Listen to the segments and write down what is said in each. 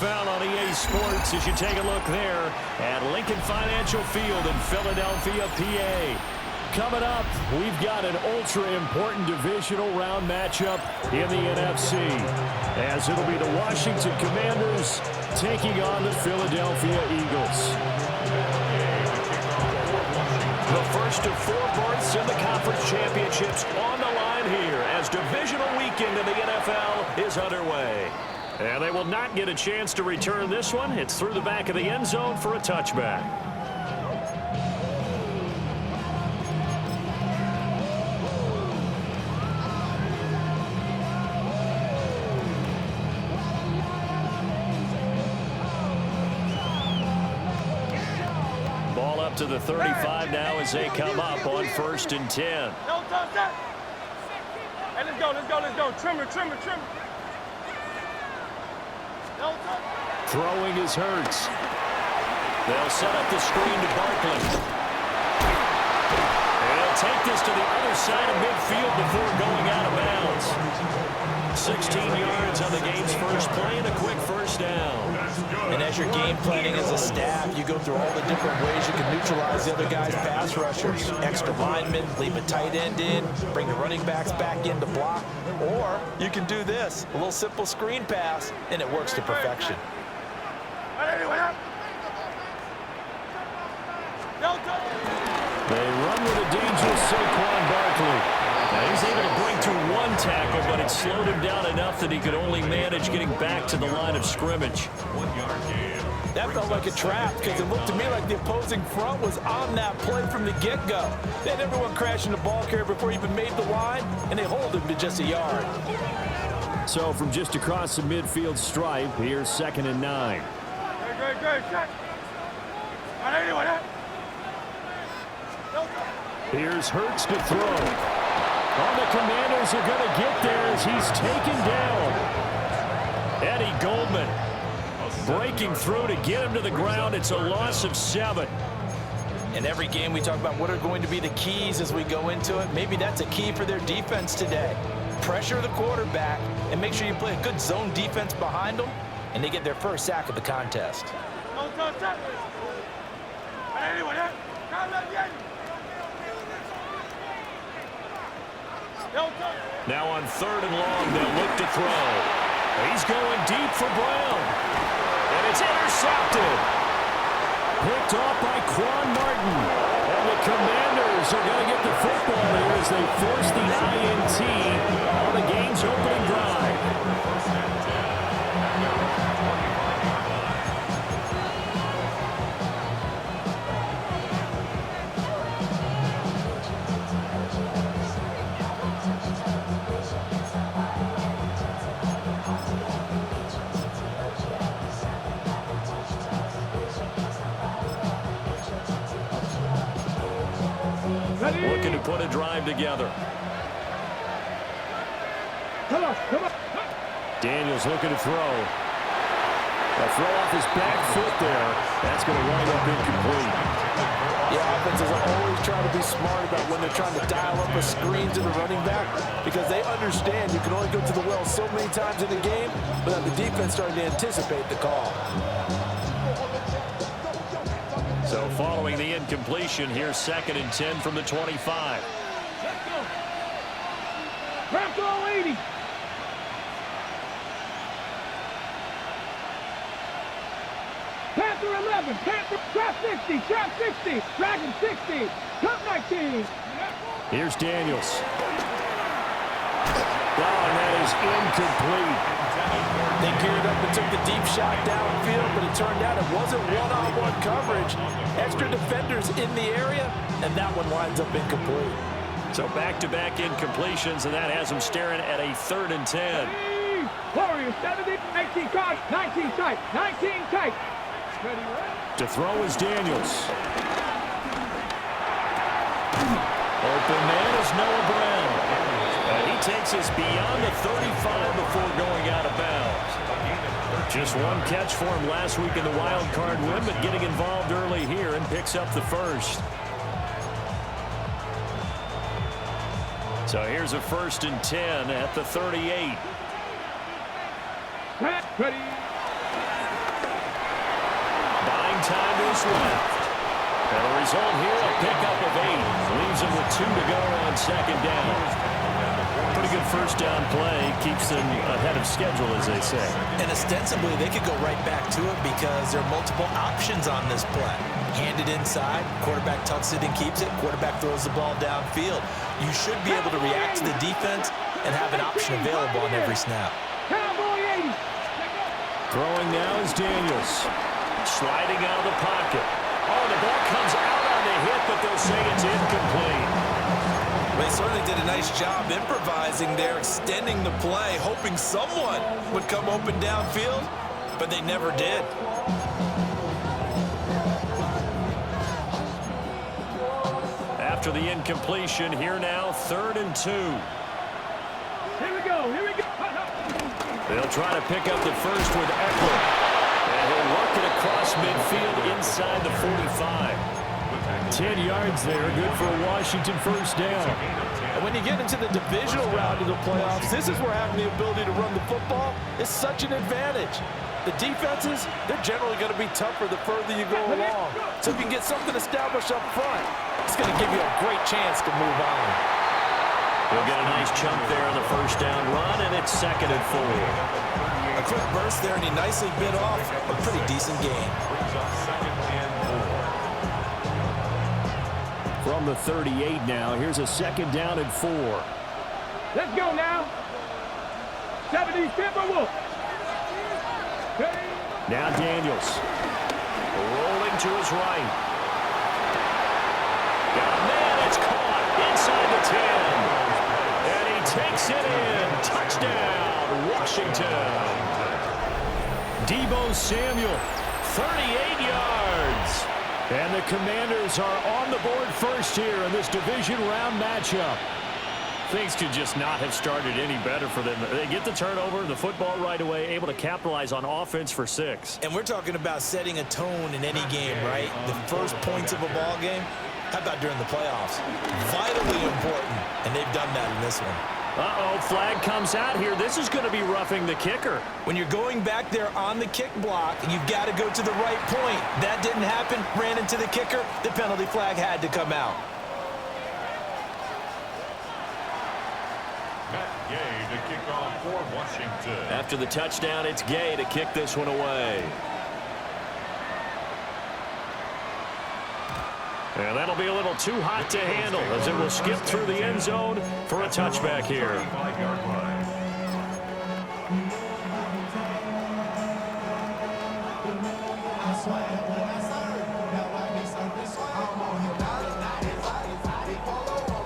NFL on EA Sports as you take a look there at Lincoln Financial Field in Philadelphia, PA. Coming up, we've got an ultra-important divisional round matchup in the NFC, as it'll be the Washington Commanders taking on the Philadelphia Eagles. The first of 4 berths in the conference championships on the line here as divisional weekend in the NFL is underway. And they will not get a chance to return this one. It's through the back of the end zone for a touchback. To the 35 now as they come up on 1st and 10. Hey, let's go. Trimmer. Throwing is Hurts. They'll set up the screen to Barkley. And he'll take this to the other side of midfield before going out of bounds. 16 yards on the game's first play and a quick first down. And as you're game planning as a staff, you go through all the different ways you can neutralize the other guy's pass rushers. Extra linemen, leave a tight end in, bring the running backs back in to block. Or you can do this, a little simple screen pass, and it works to perfection. They run with a dangerous Saquon Barkley. Now he's able to bring to one tackle, but it slowed him down enough that he could only manage getting back to the line of scrimmage. That felt like a trap because it looked to me like the opposing front was on that play from the get-go. They had everyone crashing the ball carrier before he even made the line, and they hold him to just a yard. So from just across the midfield stripe, here's 2nd and 9. Great. Here's Hurts to throw. All the Commanders are going to get there as he's taken down. Eddie Goldman breaking through to get him to the ground. It's a loss of 7. In every game we talk about what are going to be the keys as we go into it. Maybe that's a key for their defense today. Pressure the quarterback and make sure you play a good zone defense behind them, and they get their first sack of the contest. Now on 3rd and long, they'll look to throw. He's going deep for Brown. And it's intercepted. Picked off by Quan Martin. And the Commanders are going to get the football here as they force the INT on the game's opening drive. Looking to put a drive together. Come on. Daniels looking to throw. A throw off his back foot there. That's going to wind up incomplete. Yeah, offenses are always trying to be smart about when they're trying to dial up a screen to the running back because they understand you can only go to the well so many times in the game without the defense starting to anticipate the call. So following the incompletion, here's 2nd and 10 from the 25. Wrap throw 80. Panther 11. Panther trap 60. Trap 60. Dragon 60. Cup 19. Here's Daniels. Oh, and that is incomplete. They geared up and took the deep shot downfield, but it turned out it wasn't one-on-one coverage. Extra defenders in the area, and that one winds up incomplete. So back-to-back incompletions, and that has them staring at a 3rd and 10. Warriors 70, 19 card, 19 tight, 19 tight. Ready, to throw is Daniels. Open man is Noah Brown. And he takes us beyond the 35 before going out of bounds. Just one catch for him last week in the wild card win, but getting involved early here and picks up the first. So here's a 1st and 10 at the 38. Ready. time to his left. And the result here, a pickup of 8. Leaves him with 2 to go on second down. Pretty good first down play. Keeps them ahead of schedule, as they say. And ostensibly, they could go right back to it because there are multiple options on this play. Handed inside, quarterback tucks it and keeps it, quarterback throws the ball downfield. You should be able to react to the defense and have an option available on every snap. Throwing now is Daniels. Sliding out of the pocket. Oh, the ball comes out on the hit, but they'll say it's incomplete. They certainly did a nice job improvising there, extending the play, hoping someone would come open downfield, but they never did. After the incompletion, here now, 3rd and 2. Here we go. They'll try to pick up the first with Eckler. And he'll work it across midfield inside the 45. 10 yards there, good for a Washington first down. And when you get into the divisional round of the playoffs, this is where having the ability to run the football is such an advantage. The defenses, they're generally going to be tougher the further you go along. So if you can get something established up front, it's going to give you a great chance to move on. He'll get a nice chunk there on the first down run, and it's 2nd and 4. A quick burst there, and he nicely bit off a pretty decent gain. From the 38 now, here's a 2nd down and 4. Let's go now. 70 Timberwolves. Now Daniels. Rolling to his right. Got a man, it's caught inside the 10. And he takes it in. Touchdown, Washington. Deebo Samuel, 38 yards. And the Commanders are on the board first here in this division round matchup. Things could just not have started any better for them. They get the turnover, the football right away, able to capitalize on offense for 6. And we're talking about setting a tone in any game, right? The first points of a ball game. How about during the playoffs? Vitally important, and they've done that in this one. Uh-oh, flag comes out here. This is going to be roughing the kicker. When you're going back there on the kick block, you've got to go to the right point. That didn't happen, ran into the kicker. The penalty flag had to come out. Gay to kick off for Washington. After the touchdown, it's Gay to kick this one away. And that'll be a little too hot to handle as it will skip through the end zone for a touchback here.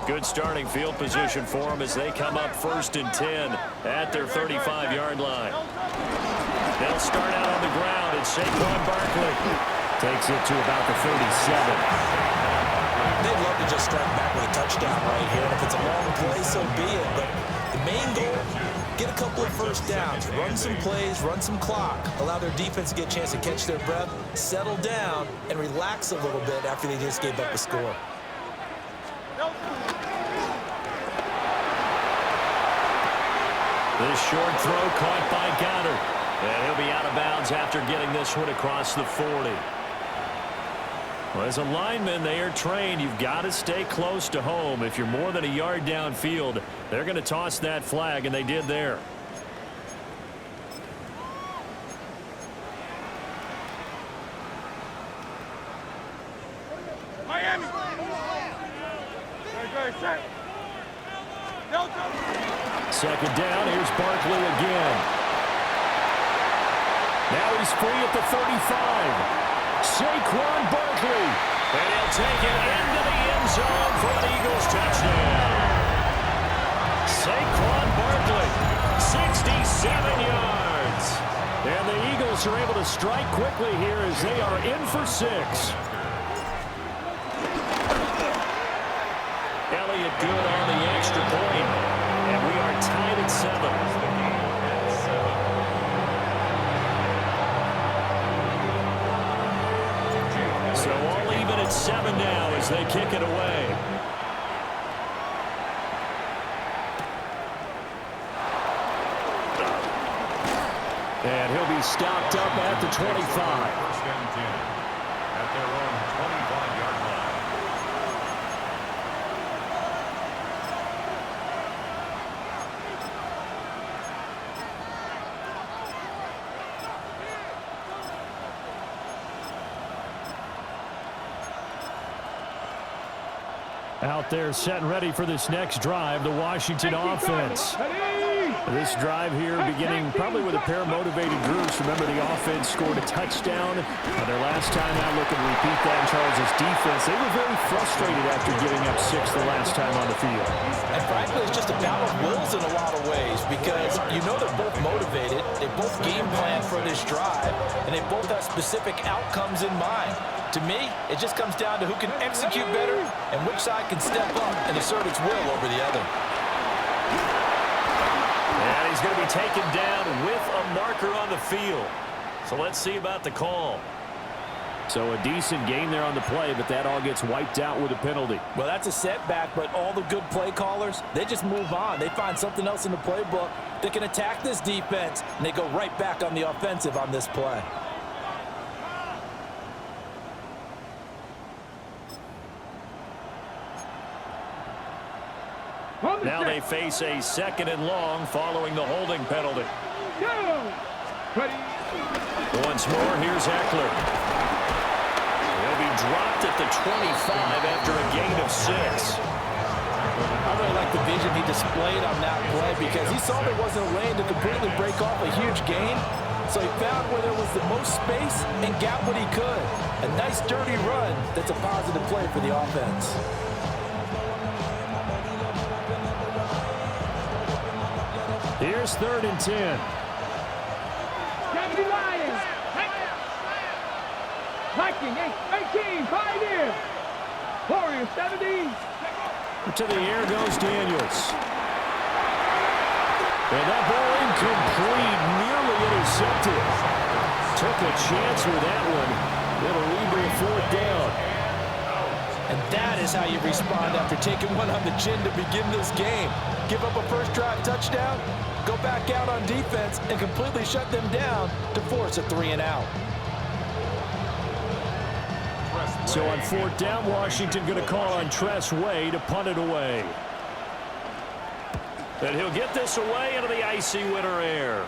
Good starting field position for them as they come up 1st and 10 at their 35-yard line. They'll start out on the ground, and Saquon Barkley takes it to about the 37. They'd love to just strike back with a touchdown right here. And if it's a long play, so be it. But the main goal, get a couple of first downs, run some plays, run some clock, allow their defense to get a chance to catch their breath, settle down, and relax a little bit after they just gave up a score. This short throw caught by Goddard. And he'll be out of bounds after getting this one across the 40. Well, as a lineman, they are trained. You've got to stay close to home. If you're more than a yard downfield, they're going to toss that flag, and they did there. Miami. Set. Second down, here's Barkley again. Now he's free at the 35. Saquon Barkley. And he'll take it into the end zone for an Eagles touchdown. Saquon Barkley, 67 yards. And the Eagles are able to strike quickly here as they are in for 6. Elliott good on the extra point. And we are tied at 7. So all even at 7 now as they kick it away. And he'll be stopped up at the 25. at their own 25-yard line. Out there setting ready for this next drive, the Washington offense. This drive here beginning probably with a pair of motivated groups. Remember, the offense scored a touchdown. Their last time out, look and repeat that in Charles' defense. They were very frustrated after giving up 6 the last time on the field. And frankly, it's just a battle of wills in a lot of ways because you know they're both motivated. They both game plan for this drive, and they both have specific outcomes in mind. To me, it just comes down to who can execute better and which side can step up and assert its will over the other. And he's going to be taken down with a marker on the field. So let's see about the call. So a decent game there on the play, but that all gets wiped out with a penalty. Well, that's a setback, but all the good play callers, they just move on. They find something else in the playbook that can attack this defense, and they go right back on the offensive on this play. Now they face a 2nd and long following the holding penalty. Once more, here's Eckler. He'll be dropped at the 25 after a gain of 6. I really like the vision he displayed on that play because he saw there wasn't a lane to completely break off a huge gain. So he found where there was the most space and got what he could. A nice, dirty run that's a positive play for the offense. Here's 3rd and 10. Viking 18, 5 in. Warriors 17. To the air goes Daniels. And that ball incomplete, nearly intercepted. Took a chance with that one. It'll lead to a 4th down. And that is how you respond after taking one on the chin to begin this game. Give up a first drive touchdown, go back out on defense, and completely shut them down to force a 3-and-out. So on 4th down, Washington going to call on Tress Way to punt it away. And he'll get this away into the icy winter air.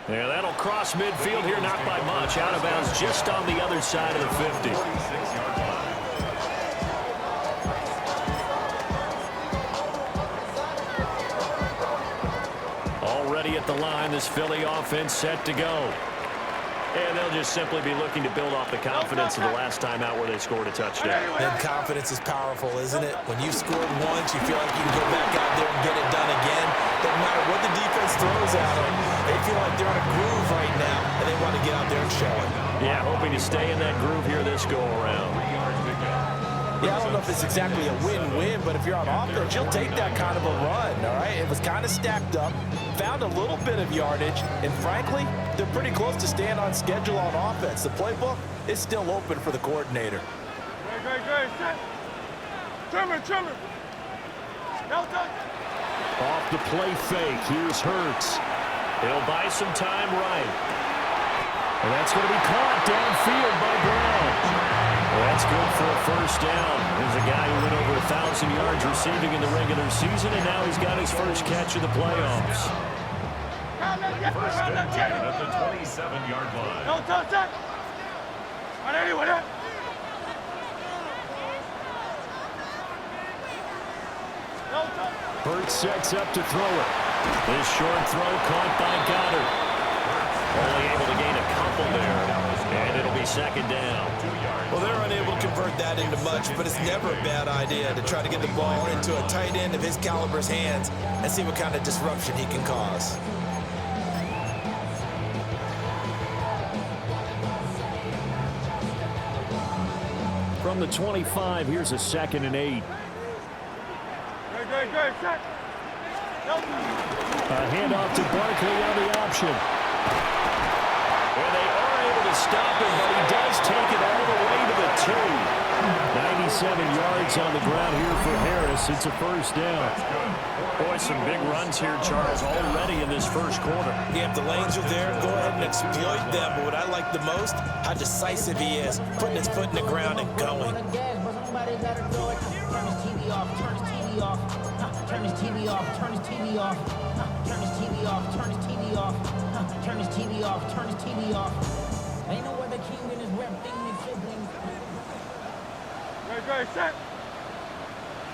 Yeah, that'll cross midfield here, not by much. Out of bounds just on the other side of the 50. Already at the line, this Philly offense set to go. And they'll just simply be looking to build off the confidence of the last time out where they scored a touchdown. And confidence is powerful, isn't it? When you've scored once, you feel like you can go back out there and get it done again. Doesn't matter what the defense throws at them. They feel like they're in a groove right now, and they want to get out there and show it. Yeah, hoping to stay in that groove here this go-around. Yeah, I don't know if it's exactly a win-win, but if you're on offense, you'll take that kind of a run, all right? It was kind of stacked up, found a little bit of yardage, and frankly, they're pretty close to staying on schedule on offense. The playbook is still open for the coordinator. Great. Trimmer. Off the play fake, here's Hurts. He'll buy some time right. And that's going to be caught downfield by Brown. That's good for a first down. There's a guy who went over 1,000 yards receiving in the regular season, and now he's got his first catch of the playoffs. First and 10 at the 27-yard line. No touch that. Hurts sets up to throw it. This short throw caught by Goddard. Only able to gain a couple there, and it'll be 2nd down. Well, they're unable to convert that into much, but it's never a bad idea to try to get the ball into a tight end of his caliber's hands and see what kind of disruption he can cause. From the 25, here's a 2nd and 8. Great. A handoff to Barkley on the option. And they are able to stop him, but he does take it all the way to the 2. yards on the ground here for Harris. It's a first down. Boy, some big runs here, Charles, already in this first quarter. Yeah, if the lanes are there, go ahead and exploit them. But what I like the most, how decisive he is, putting his foot in the ground and going. Turn his TV off, turn his TV off, turn his TV off, turn his TV off, turn his TV off, turn his TV off. Ain't no other king in his rep thing than siblings. Great, set.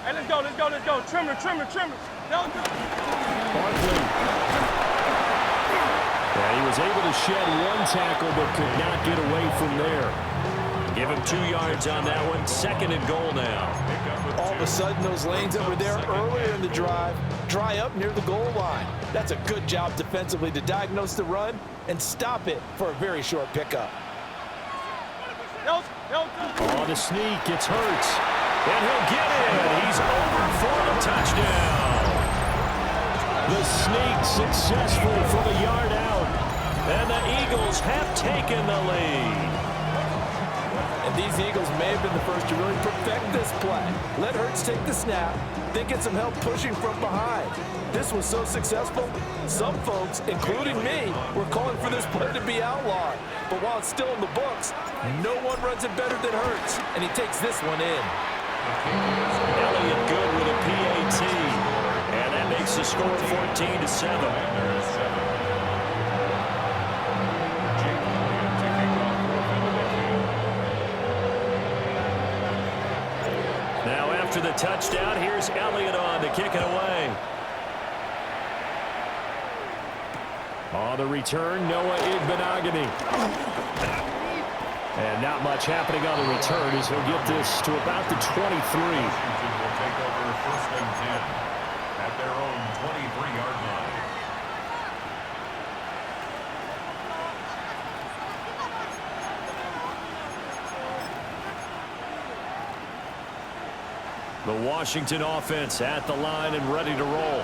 Hey, let's go. Trimmer. Barkley. Yeah, he was able to shed one tackle, but could not get away from there. Give him 2 yards on that one. 2nd and goal now. All of a sudden, those lanes that were there earlier in the drive dry up near the goal line. That's a good job defensively to diagnose the run and stop it for a very short pickup. On the sneak, it's Hurts. And he'll get it. He's over for the touchdown. The sneak successful from a yard out. And the Eagles have taken the lead. And these Eagles may have been the first to really perfect this play. Let Hurts take the snap, then get some help pushing from behind. This was so successful, some folks, including me, were calling for this play to be outlawed. But while it's still in the books, no one runs it better than Hurts, and he takes this one in. Elliott good with a PAT. And that makes the score 14-7. Now after the touchdown, here's Elliott on to kick it away. On the return, Noah Igbenogany. And not much happening on the return as he'll get this to about the 23. Washington will take over 1st and 10 at their own 23-yard line. The Washington offense at the line and ready to roll.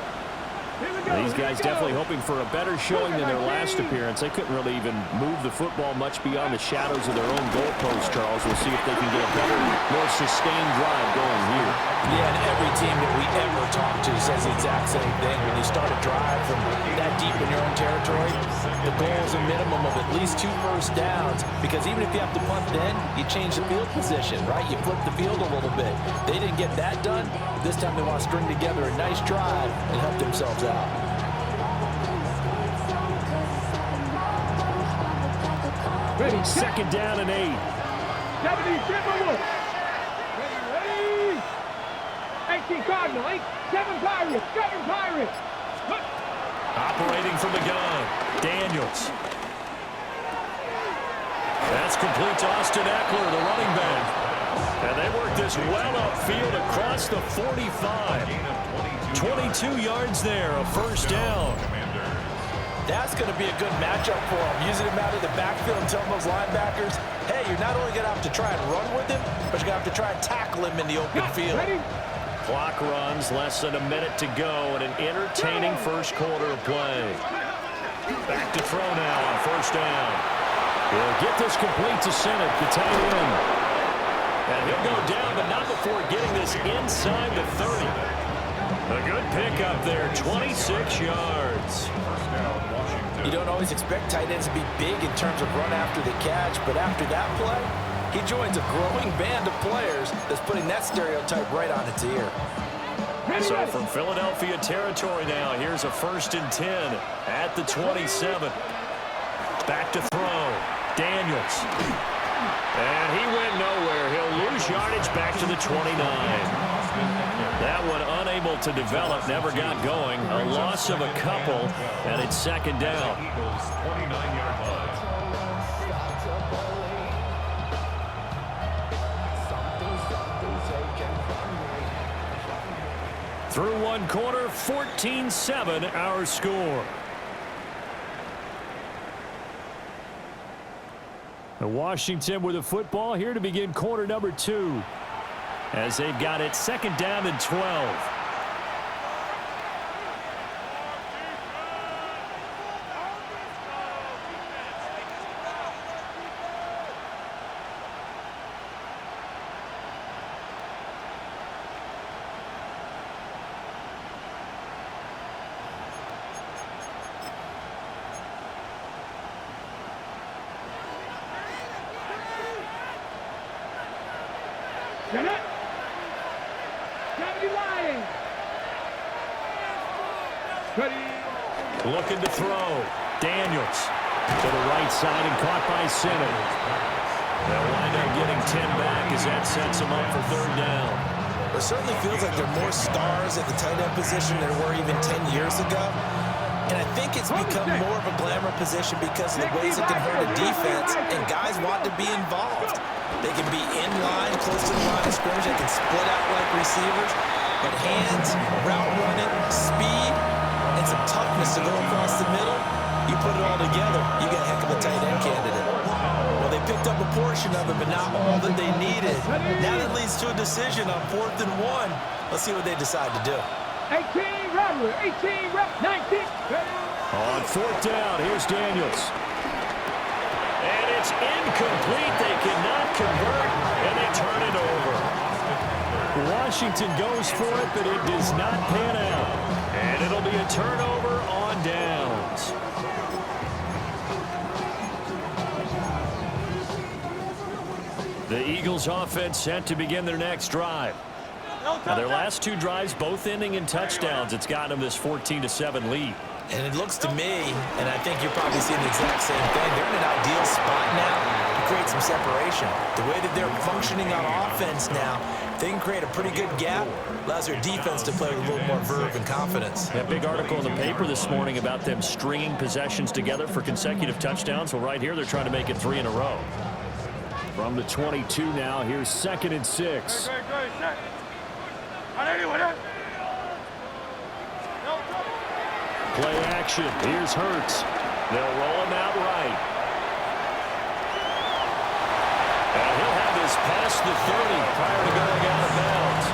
These guys definitely hoping for a better showing than their last appearance. They couldn't really even move the football much beyond the shadows of their own goalpost, Charles. We'll see if they can get a better, more sustained drive going here. Yeah, and every team that we ever talk to says the exact same thing. When you start a drive from that deep in your own territory, the goal is a minimum of at least 2 first downs, because even if you have to punt then, you change the field position, right? You flip the field a little bit. They didn't get that done. This time they want to string together a nice drive and help themselves out. Ready, 2nd down and 8. 70, ready. 18 Cardinal, 7 Pirates. Operating from the gun, Daniels. That's complete to Austin Eckler, the running back. And they work this well upfield across the 45. 22 yards there, a first down. That's going to be a good matchup for him. Using him out of the backfield and telling those linebackers, hey, you're not only going to have to try and run with him, but you're going to have to try and tackle him in the open field. Clock runs, less than a minute to go, and an entertaining first quarter of play. Back to throw now on first down. He'll get this complete to Senate, the tight end. And he'll go down, but not before getting this inside the 30. A good pickup there, 26 yards. You don't always expect tight ends to be big in terms of run after the catch, but after that play, he joins a growing band of players that's putting that stereotype right on its ear. So from Philadelphia territory now, here's a 1st and 10 at the 27. Back to throw, Daniels. And he went nowhere. He'll lose yardage back to the 29. That one unable to develop, never got going. A loss of a couple, and it's 2nd down. Eagles 29-yard line. Through one quarter, 14-7 our score. And Washington with the football here to begin quarter number 2. As they've got it 2nd down and 12. Get it. 70 line. Ready. Looking to throw. Daniels to the right side and caught by center. They'll wind up getting 10 back as that sets them up for third down. It certainly feels like there are more stars at the tight end position than there were even 10 years ago. And I think it's become more of a glamour position because of the ways it can hurt a defense, and guys want to be involved. They can be in line, close to the line of scrimmage. They can split out like receivers. But hands, route running, speed, and some toughness to go across the middle, you put it all together, you get a heck of a tight end candidate. Well, they picked up a portion of it, but not all that they needed. Now that leads to a decision on 4th and 1. Let's see what they decide to do. 18 Rattler, 18 rep, 19. On 4th down, here's Daniels. And it's incomplete. They cannot convert, and they turn it over. Washington goes for it, but it does not pan out. And it'll be a turnover on downs. The Eagles offense set to begin their next drive. Now, their last 2 drives both ending in touchdowns. It's gotten them this 14-7 lead. And it looks to me, and I think you're probably seeing the exact same thing, they're in an ideal spot now to create some separation. The way that they're functioning on offense now, they can create a pretty good gap, allows their defense to play with a little more verve and confidence. That big article in the paper this morning about them stringing possessions together for consecutive touchdowns. Well, right here, they're trying to make it 3 in a row. From the 22 now, here's 2nd and 6. Play action. Here's Hurts. They'll roll him out right. And he'll have this past the 30 prior to going out of bounds.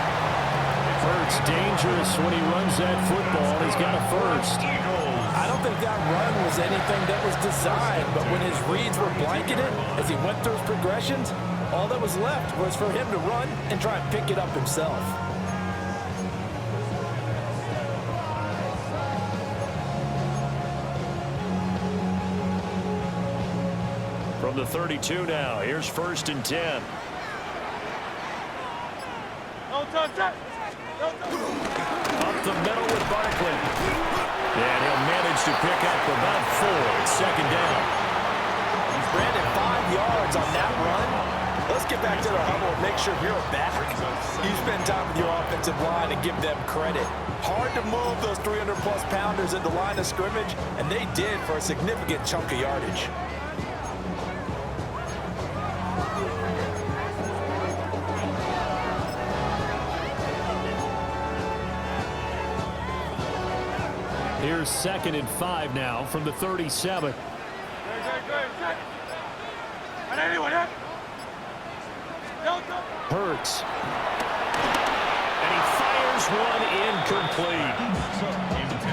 Hurts dangerous when he runs that football. He's got a first. I don't think that run was anything that was designed, but when his reads were blanketed as he went through his progressions, all that was left was for him to run and try and pick it up himself. From the 32 now, here's 1st and 10. Up the middle with Barkley. And he'll manage to pick up about 4. It's 2nd down. Brandon, 5 yards on that run. Let's get back to the huddle and make sure you're back. You spend time with your offensive line and give them credit. Hard to move those 300-plus pounders at the line of scrimmage, and they did for a significant chunk of yardage. Here's 2nd and 5 now from the 37. Hurts. And he fires one incomplete.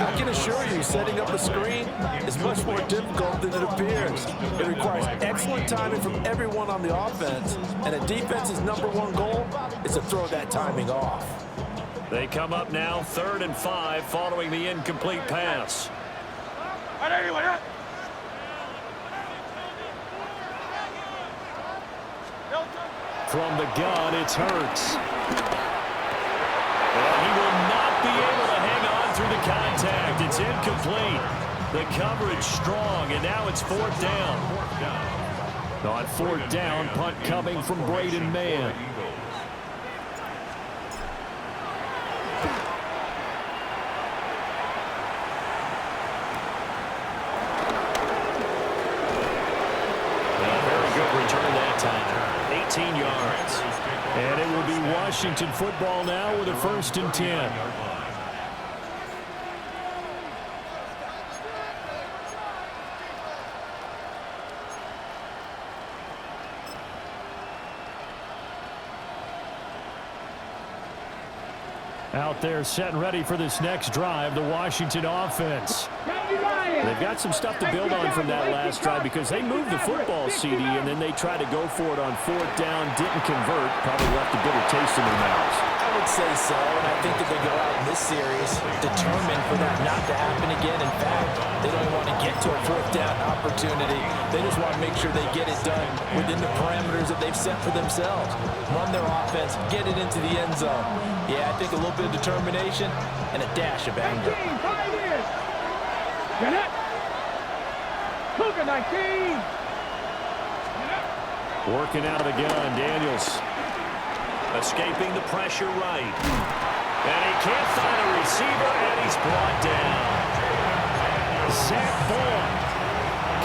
I can assure you, setting up a screen is much more difficult than it appears. It requires excellent timing from everyone on the offense, and a defense's #1 goal is to throw that timing off. They come up now 3rd and 5 following the incomplete pass. From the gun, it's Hurts. And he will not be able to hang on through the contact. It's incomplete. The coverage strong, and now it's 4th down. On 4th down, punt coming from Braden Mann. Return that time. 18 yards. And it will be Washington football now with a 1st and 10. Out there set and ready for this next drive, the Washington offense. They've got some stuff to build on from that last drive because they moved the football, CD, and then they tried to go for it on 4th down, didn't convert, probably left a bitter taste in their mouths. I would say so, and I think that they go out in this series determined for that not to happen again. In fact, they don't want to get to a 4th down opportunity. They just want to make sure they get it done within the parameters that they've set for themselves. Run their offense, get it into the end zone. Yeah, I think a little bit of determination and a dash of anger. Get it. Cougar 19. Working out of the gun, Daniels. Escaping the pressure right. And he can't find a receiver, and he's brought down. Zach Bond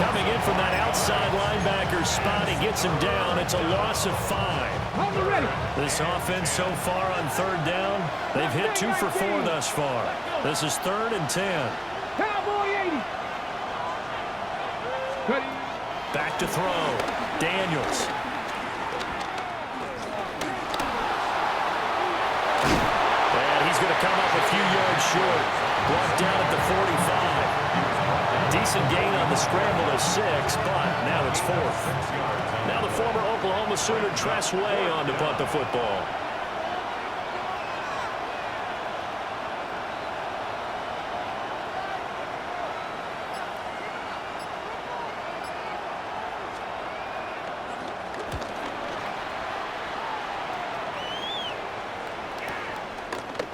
coming in from that outside linebacker spot. He gets him down. It's a loss of 5. On the ready. This offense so far on 3rd down, they've hit 2 for 4 thus far. This is 3rd and 10. Cowboy 80. Back to throw. Daniels. And he's going to come up a few yards short. Brought down at the 45. Decent gain on the scramble of 6, but now it's 4th. Now the former Oklahoma Sooner Tress Way on to punt the football.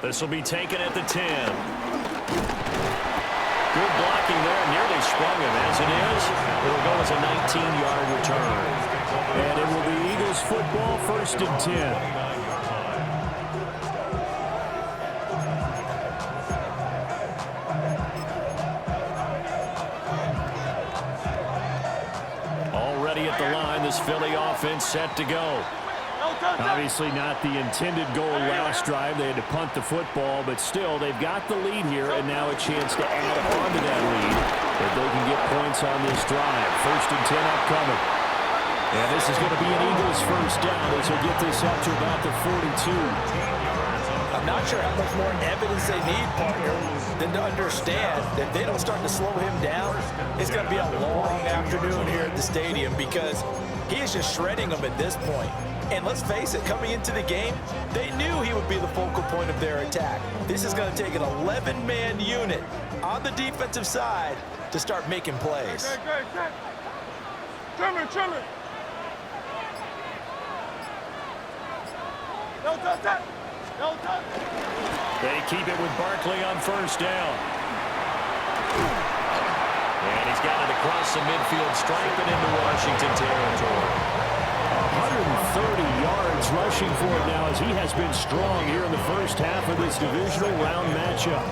This will be taken at the 10. Good blocking there, nearly sprung him. As it is, it'll go as a 19-yard return. And it will be Eagles football, 1st and 10. Already at the line, this Philly offense set to go. Obviously not the intended goal last drive. They had to punt the football, but still, they've got the lead here, and now a chance to add on to that lead if they can get points on this drive. 1st and 10 upcoming. And this is going to be an Eagles 1st down as they get this up to about the 42. I'm not sure how much more evidence they need, partner, than to understand that if they don't start to slow him down, it's going to be a long afternoon here at the stadium because he is just shredding them at this point. And let's face it, coming into the game, they knew he would be the focal point of their attack. This is going to take an 11-man unit on the defensive side to start making plays. Good. Trimmer. No touch. They keep it with Barkley on 1st down. And he's got it across the midfield stripe and into Washington territory. 130 yards rushing for it now as he has been strong here in the 1st half of this divisional round matchup.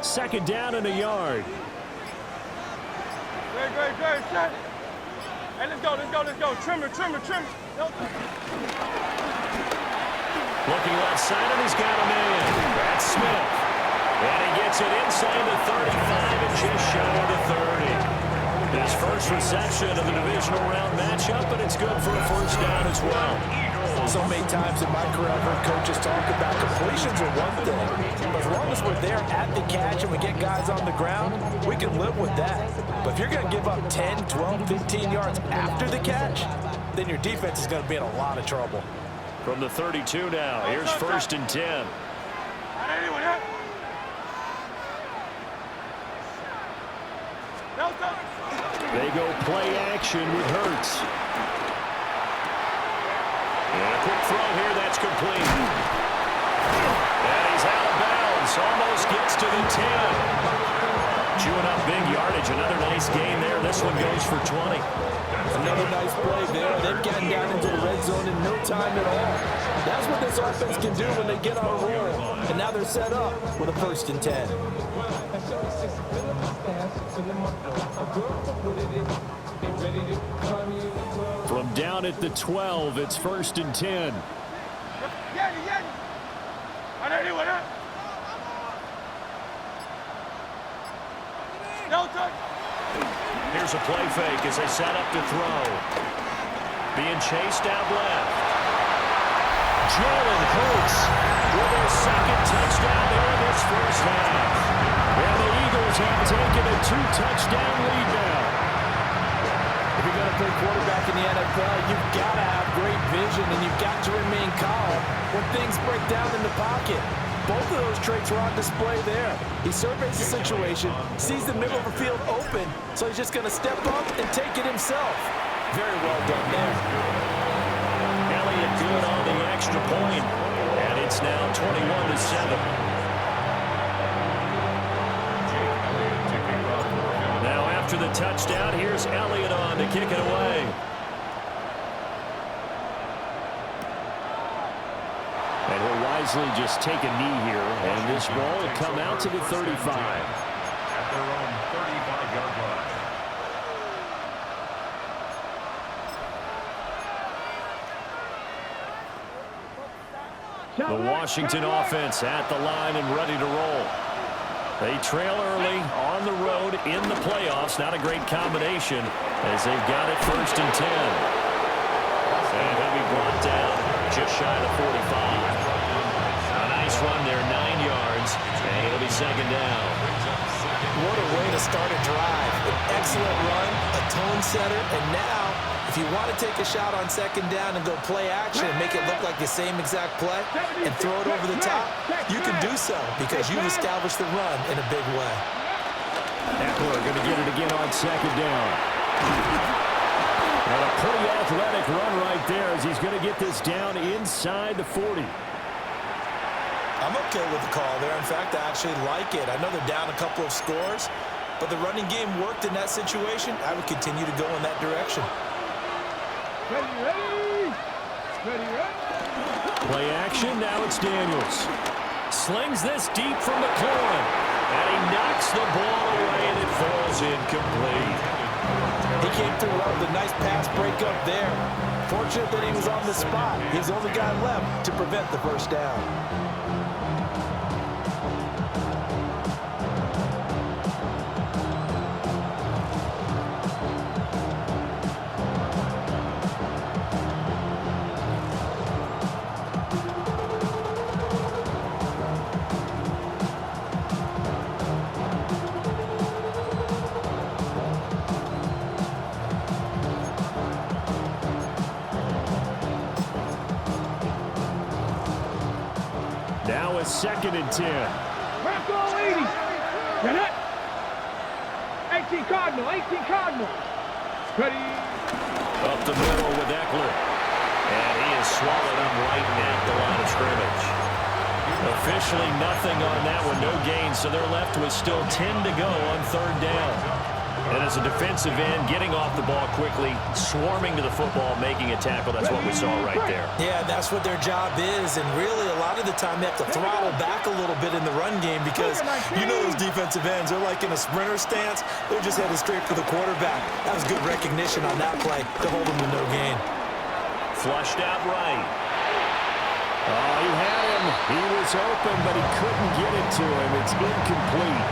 Second down and a yard. Good. Shut. Hey, let's go. Trimmer. Looking left side, and he's got him in. That's Smith. And he gets it inside the 35 and just shy of the 30. His first reception of the divisional round matchup, but it's good for a 1st down as well. So many times in my career, I've heard coaches talk about completions are one thing. But as long as we're there at the catch and we get guys on the ground, we can live with that. But if you're going to give up 10, 12, 15 yards after the catch, then your defense is going to be in a lot of trouble. From the 32 now, here's 1st and 10. They go play action with Hurts. And a quick throw here, that's complete. And he's out of bounds, almost gets to the 10. Chewing up big yardage, another nice gain there. This one goes for 20. Another nice play there. They've gotten down into the red zone in no time at all. That's what this offense can do when they get on a roll. And now they're set up with a 1st and 10. From down at the 12, it's 1st and 10. Here's a play fake as they set up to throw. Being chased out left. Jalen Hurts with their second touchdown here in this first half. And the Eagles have taken a 2-touchdown lead now. If you're going to play quarterback in the NFL, you've got to have great vision, and you've got to remain calm when things break down in the pocket. Both of those traits were on display there. He surveys the situation, sees the middle of the field open, so he's just going to step up and take it himself. Very well done there. Elliott good on the extra point, and it's now 21-7. Now after the touchdown, here's Elliott on to kick it away. And he'll wisely just take a knee here, and this ball will come out to the 35. At their own 35-yard line. The Washington offense at the line and ready to roll. They trail early on the road in the playoffs. Not a great combination as they've got it 1st and 10. And he'll be brought down just shy of the 45. A nice run there, 9 yards, and it'll be 2nd down. What a way to start a drive. An excellent run, a tone setter, and now, if you want to take a shot on 2nd down and go play action and make it look like the same exact play and throw it over the top, you can do so because you've established the run in a big way. Eckler going to get it again on 2nd down. And a pretty athletic run right there as he's going to get this down inside the 40. I'm okay with the call there. In fact, I actually like it. I know they're down a couple of scores, but the running game worked in that situation. I would continue to go in that direction. Ready. Play action, now it's Daniels. Slings this deep from McLaurin. And he knocks the ball away and it falls incomplete. He came through well with a nice pass breakup there. Fortunate that he was on the spot. He's the only guy left to prevent the first down. Now it's 2nd and 10. Back all 80. Get it. 18 Cardinal. Ready. Up the middle with Eckler. And he is swallowed up right at the line of scrimmage. Officially nothing on that one, no gain, so they're left with still 10 to go on 3rd down. And as a defensive end, getting off the ball quickly, swarming to the football, making a tackle, that's what we saw right there. Yeah, that's what their job is, and really a lot of the time they have to throttle back a little bit in the run game because you know those defensive ends, they're like in a sprinter stance, they're just headed straight for the quarterback. That was good recognition on that play to hold them to no gain. Flushed out right. Oh, he had him. He was open, but he couldn't get it to him. It's incomplete.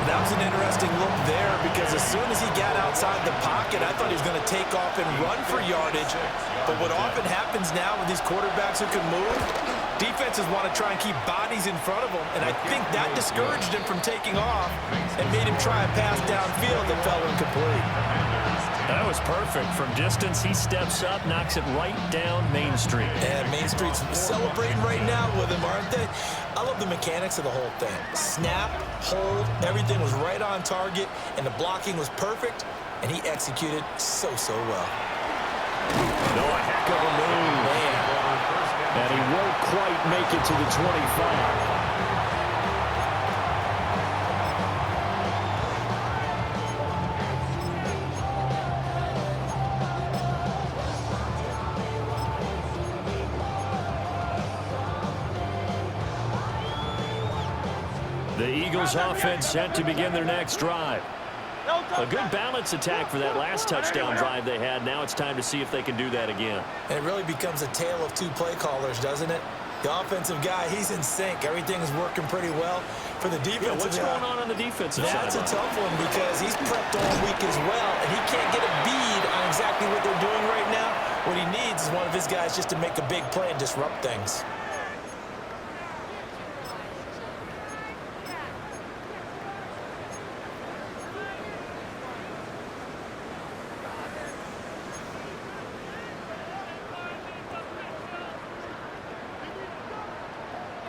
That was an interesting look there because as soon as he got outside the pocket, I thought he was going to take off and run for yardage. But what often happens now with these quarterbacks who can move, defenses want to try and keep bodies in front of them. And I think that discouraged him from taking off and made him try a pass downfield that fell incomplete. That was perfect. From distance, he steps up, knocks it right down Main Street. And Main Street's celebrating right now with him, aren't they? I love the mechanics of the whole thing. Snap, hold, everything was right on target, and the blocking was perfect, and he executed so well. No, a heck of a move. Man. And he won't quite make it to the 25. The Eagles offense set to begin their next drive. A good balance attack for that last touchdown drive they had. Now it's time to see if they can do that again. And it really becomes a tale of two play callers, doesn't it? The offensive guy, he's in sync. Everything is working pretty well. For the defensive what's going on the defensive side? That's a tough one because he's prepped all week as well, and he can't get a bead on exactly what they're doing right now. What he needs is one of his guys just to make a big play and disrupt things.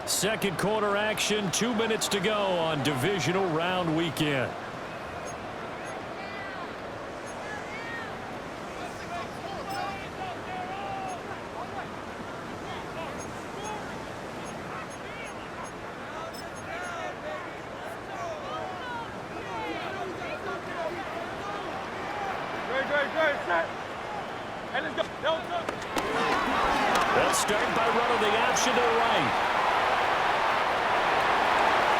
Second quarter action, 2 minutes to go on divisional round weekend. They'll start by running the option to the right.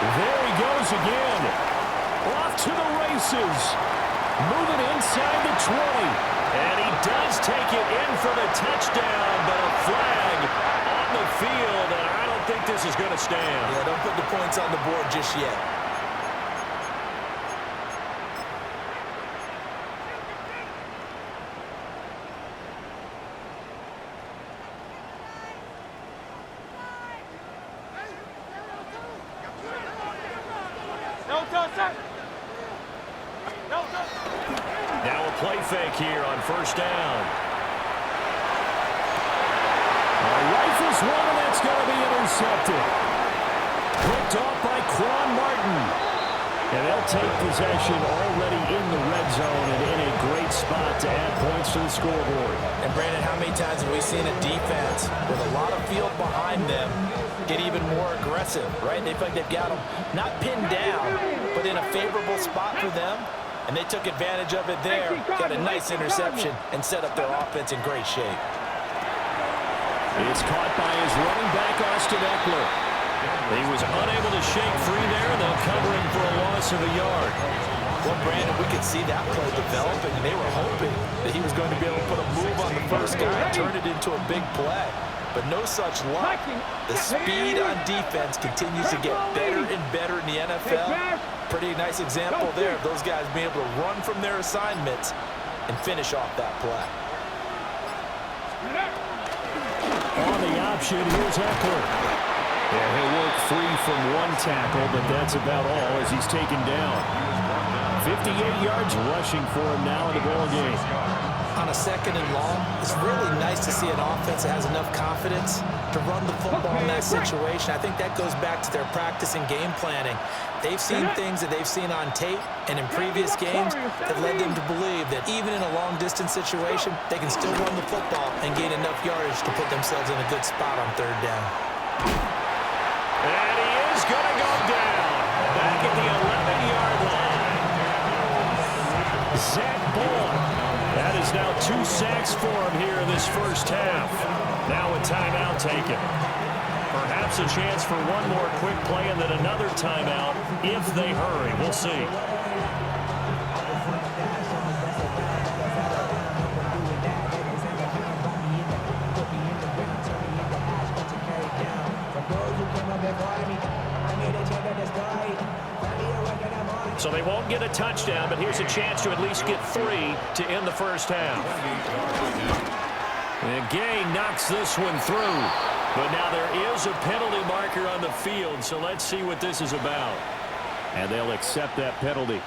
There he goes again. Off to the races. Moving inside the 20. And he does take it in for the touchdown, but a flag on the field, and I don't think this is going to stand. Yeah, don't put the points on the board just yet. Now a play fake here on first down. Rifles one, and that's going to be intercepted. Picked off by Quan Martin. And they'll take possession already in the red zone and in a great spot to add points to the scoreboard. And Brandon, how many times have we seen a defense with a lot of field behind them get even more aggressive, right? They feel like they've got them not pinned down, but in a favorable spot for them. And they took advantage of it there, got a nice interception, and set up their offense in great shape. It's caught by his running back, Austin Eckler. He was unable to shake free there, and they'll cover him for a loss of a yard. Well, Brandon, we could see that play developing, and they were hoping that he was going to be able to put a move on the first guy and turn it into a big play. But no such luck. The speed on defense continues to get better and better in the NFL. Pretty nice example there of those guys being able to run from their assignments and finish off that play. On the option, here's Eckler. Yeah, he'll work free from one tackle, but that's about all as he's taken down. 58 yards rushing for him now in the ball game. On a second and long, it's really nice to see an offense that has enough confidence to run the football in that situation. I think that goes back to their practice and game planning. They've seen things that they've seen on tape and in previous games that led them to believe that even in a long-distance situation, they can still run the football and gain enough yardage to put themselves in a good spot on third down. And he is going to go down back at the 11-yard line. Zach Ball. That is now 2 sacks for him here in this first half. Now a timeout taken. Perhaps a chance for one more quick play and then another timeout if they hurry. We'll see. So they won't get a touchdown, but here's a chance to at least get 3 to end the first half. And Gay knocks this one through. But now there is a penalty marker on the field, so let's see what this is about. And they'll accept that penalty.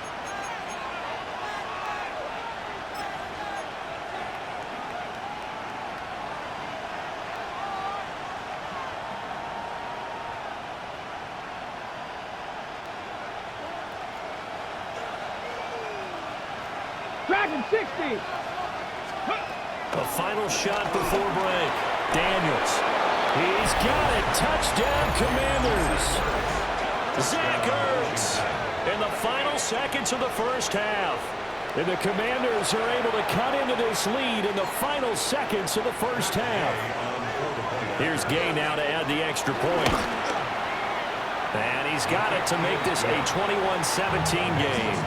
Dragon 60. A final shot before break. Daniels. He's got it. Touchdown, Commanders. Zach Ertz in the final seconds of the first half. And the Commanders are able to cut into this lead in the final seconds of the first half. Here's Gay now to add the extra point. And he's got it to make this a 21-17 game.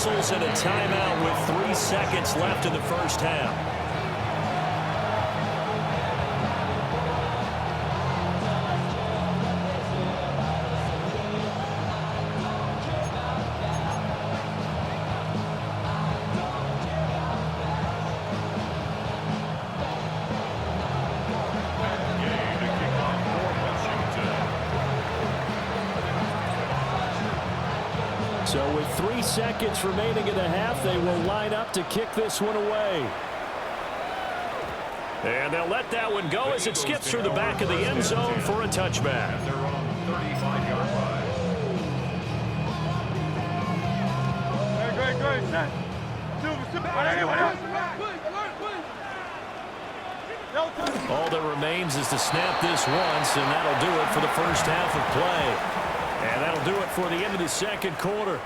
whistles and a timeout with 3 seconds left in the first half. So with 3 seconds remaining in the half, they will line up to kick this one away. And they'll let that one go as it skips through the back of the end zone for a touchback. They're on the 35-yard line. All that remains is to snap this once, and that'll do it for the first half of play. And that'll do it for the end of the second quarter.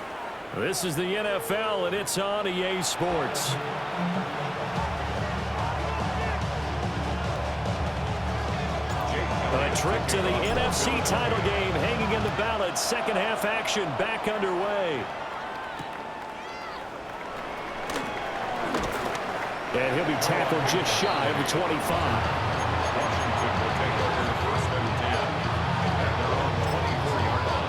This is the NFL, and it's on EA Sports. A trip to the NFC title game hanging in the balance. Second half action back underway. And he'll be tackled just shy of the 25. Washington will take over the first and 10 at their own 24-yard line.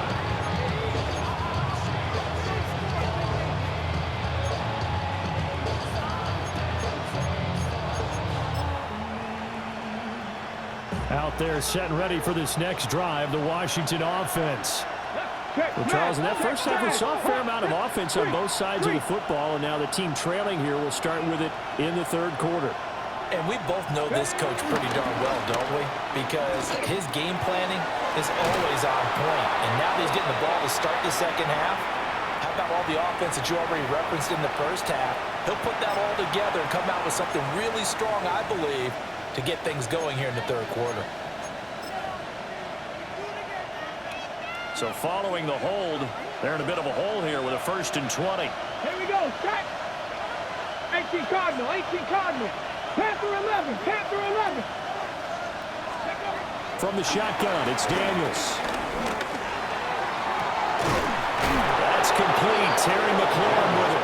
Out there set and ready for this next drive, the Washington offense. Well, Charles, in that first half, we saw a fair amount of offense on both sides of the football, and now the team trailing here will start with it in the third quarter. And we both know this coach pretty darn well, don't we? Because his game planning is always on point. And now that he's getting the ball to start the second half, how about all the offense that you already referenced in the first half? He'll put that all together and come out with something really strong, I believe, to get things going here in the third quarter. So following the hold, they're in a bit of a hole here with a 1st and 20. Here we go. Set. 18 Cardinal. 18 Cardinal. Panther 11. Panther 11. From the shotgun, it's Daniels. That's complete. Terry McLaurin with it.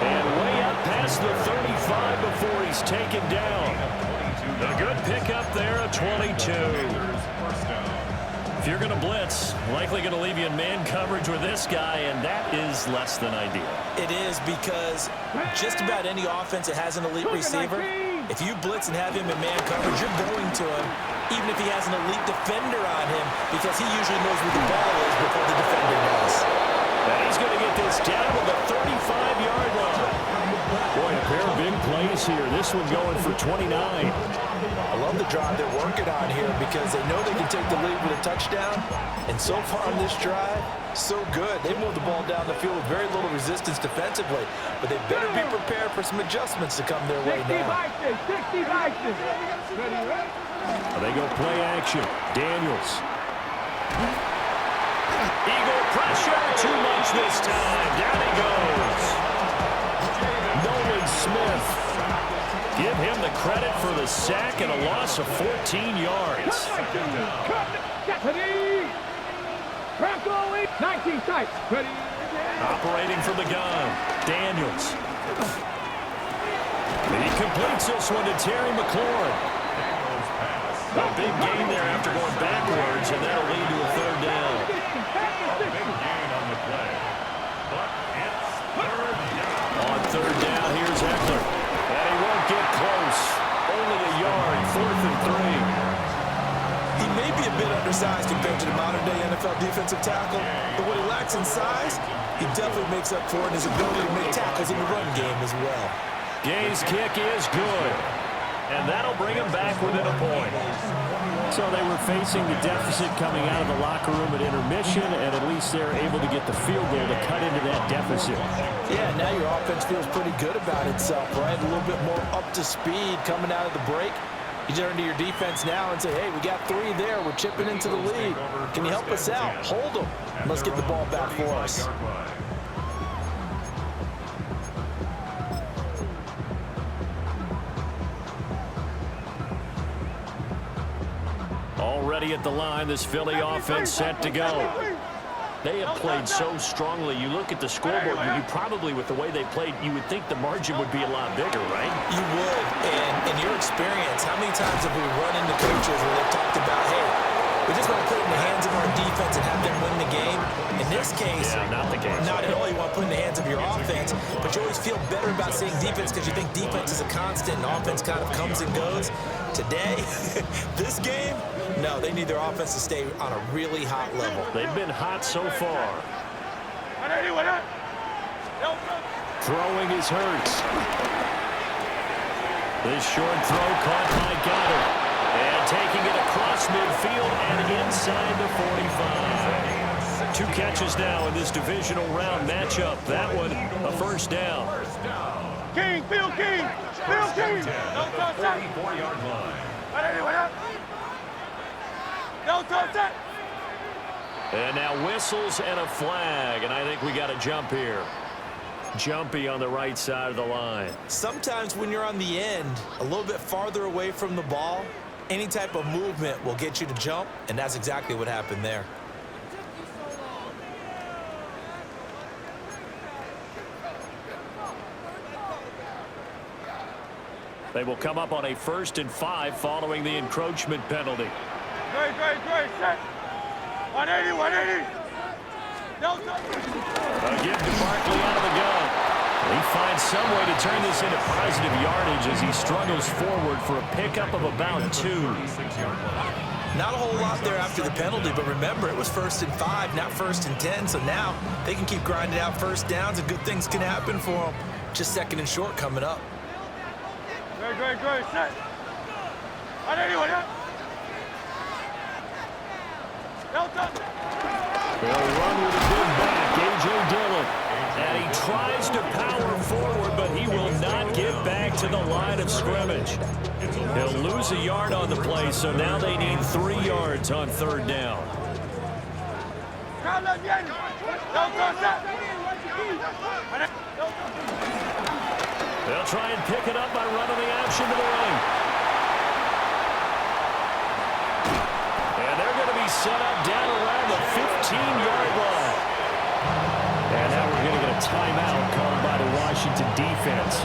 And way up past the 35 before he's taken down. A good pickup there, a 22. If you're going to blitz, likely going to leave you in man coverage with this guy, and that is less than ideal. It is, because just about any offense that has an elite receiver, if you blitz and have him in man coverage, you're going to him, even if he has an elite defender on him, because he usually knows where the ball is before the defender does. And he's going to get this down to the 35-yard line. Boy, a pair of big plays here. This one going for 29. I love the drive they're working on here because they know they can take the lead with a touchdown. And so far on this drive, so good. They moved the ball down the field with very little resistance defensively. But they better be prepared for some adjustments to come their way now. 60 Vikings. They go play action. Daniels. Eagle pressure. Too much this time. Down he goes. Nolan Smith. Give him the credit for the sack and a loss of 14 yards. 19 tight. Ready. Operating from the gun. Daniels. He completes this one to Terry McLaurin. A big gain there after going backwards, and that'll lead to a third down. A big gain on the play. But it's third down. On third down, here's Eckler. And he won't get close. Only a yard, 4th and 3. He may be a bit undersized compared to the modern-day NFL defensive tackle, but what he lacks in size, he definitely makes up for it in his ability to make tackles in the run game as well. Gay's kick is good, and that'll bring him back within a point. So they were facing the deficit coming out of the locker room at intermission, and at least they're able to get the field goal to cut into that deficit. Yeah, now your offense feels pretty good about itself, right? A little bit more up to speed coming out of the break. You turn to your defense now and say, hey, we got 3 there. We're chipping into the lead. Can you help us out? Hold them. Let's get the ball back for us. Already at the line, this Philly offense set to go. They have played so strongly. You look at the scoreboard, you probably, with the way they played, you would think the margin would be a lot bigger, right? You would. And in your experience, how many times have we run into coaches where they've talked about, hey, we just want to put it in the hands of our defense and have them win the game? In this case, not the case. Not at all. You want to put it in the hands of your offense, but you always feel better about saying defense because you think defense is a constant and offense kind of comes and goes. Today, this game, no, they need their offense to stay on a really hot level. They've been hot so far. Throwing is Hurts. This short throw caught by Goddard. And taking it across midfield and inside the 45. 2 catches now in this divisional round matchup. That one, a first down. King, Phil King, Phil King. Don't touch that. 34-yard line. Don't touch that. And now whistles and a flag, and I think we got a jump here. Jumpy on the right side of the line. Sometimes when you're on the end, a little bit farther away from the ball, any type of movement will get you to jump, and that's exactly what happened there. They will come up on a 1st and 5 following the encroachment penalty. Great, set. 180. Don't touch it. A give to Barkley out of the gun. He finds some way to turn this into positive yardage as he struggles forward for a pickup of about 2. Not a whole lot there after the penalty, but remember, it was 1st and 5, not 1st and 10, so now they can keep grinding out first downs and good things can happen for them. Just 2nd and short coming up. Great, set. 180. Don't touch it. They'll run with a good back, A.J. Dillon. And he tries to power forward, but he will not get back to the line of scrimmage. He'll lose a yard on the play, so now they need 3 yards on 3rd down. Don't touch that. They'll try and pick it up by running the action to the right. And they're going to be set up down around the 15-yard line. And now we're going to get a timeout called by the Washington defense.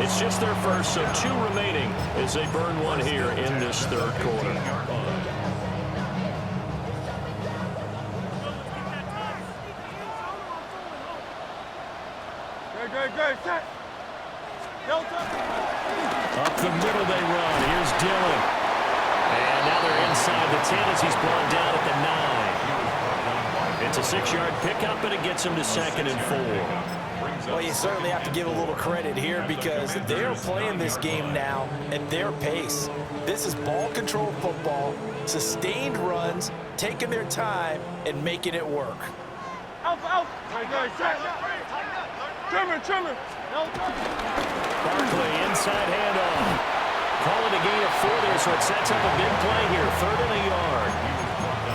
It's just their first, so 2 remaining as they burn one here in this 3rd quarter. Great, set. Up the middle they run. Here's Dillon. And now they're inside the 10 as he's brought down at the 9. It's a 6-yard pickup, and it gets him to 2nd and 4. Well, you certainly have to give a little credit here because they're playing this game now at their pace. This is ball control football, sustained runs, taking their time, and making it work. Out. Great, set. Trimmer. Barkley, inside handoff. Call it a gain of 4 there, so it sets up a big play here. 3rd and a yard.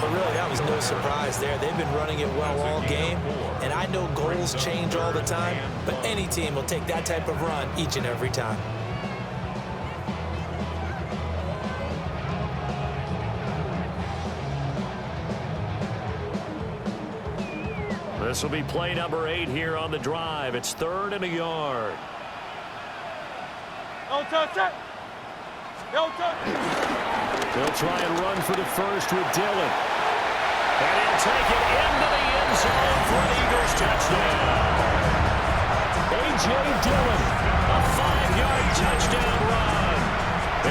But really, that was no surprise there. They've been running it well all game, and I know goals change all the time, but any team will take that type of run each and every time. This will be play number 8 here on the drive. It's 3rd and a yard. Don't touch it. They'll try and run for the first with Dillon. And he'll take it into the end zone for an Eagles touchdown. A.J. Dillon, a 5-yard touchdown run.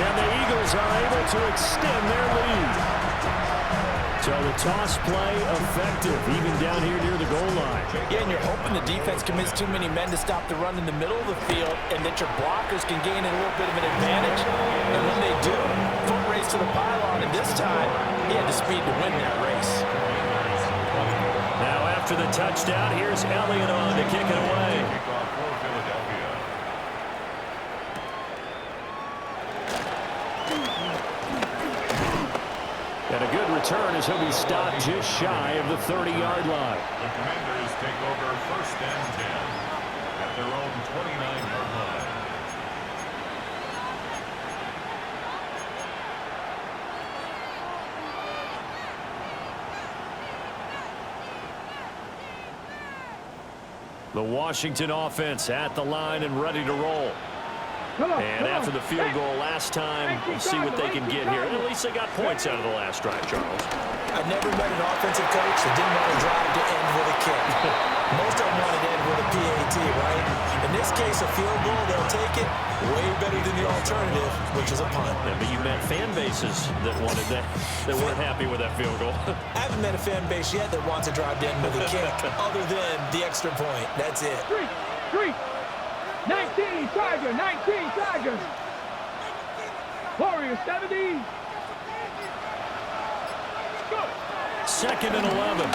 And the Eagles are able to extend their lead. So the toss play effective, even down here near the goal line. Yeah, and you're hoping the defense commits too many men to stop the run in the middle of the field and that your blockers can gain a little bit of an advantage. And when they do, foot race to the pylon, and this time, he had the speed to win that race. Now after the touchdown, here's Elliott on to kick it away. Kickoff for Philadelphia. And a good return as he'll be stopped just shy of the 30-yard line. The Commanders take over 1st and 10 at their own 29-yard line. The Washington offense at the line and ready to roll. And after the field goal last time, we'll see what they can get here. And at least they got points out of the last drive, Charles. I've never met an offensive coach that didn't want to drive to end with a kick. Most of them want to end with a PAT, right? In this case, a field goal, they'll take it. Way better than the alternative, which is a punt. Yeah, but you met fan bases that wanted that weren't happy with that field goal. I haven't met a fan base yet that wants to drive to end with a kick other than the extra point. That's it. 19 Tigers, 19 Tigers. Warriors 70. Go. 2nd and 11.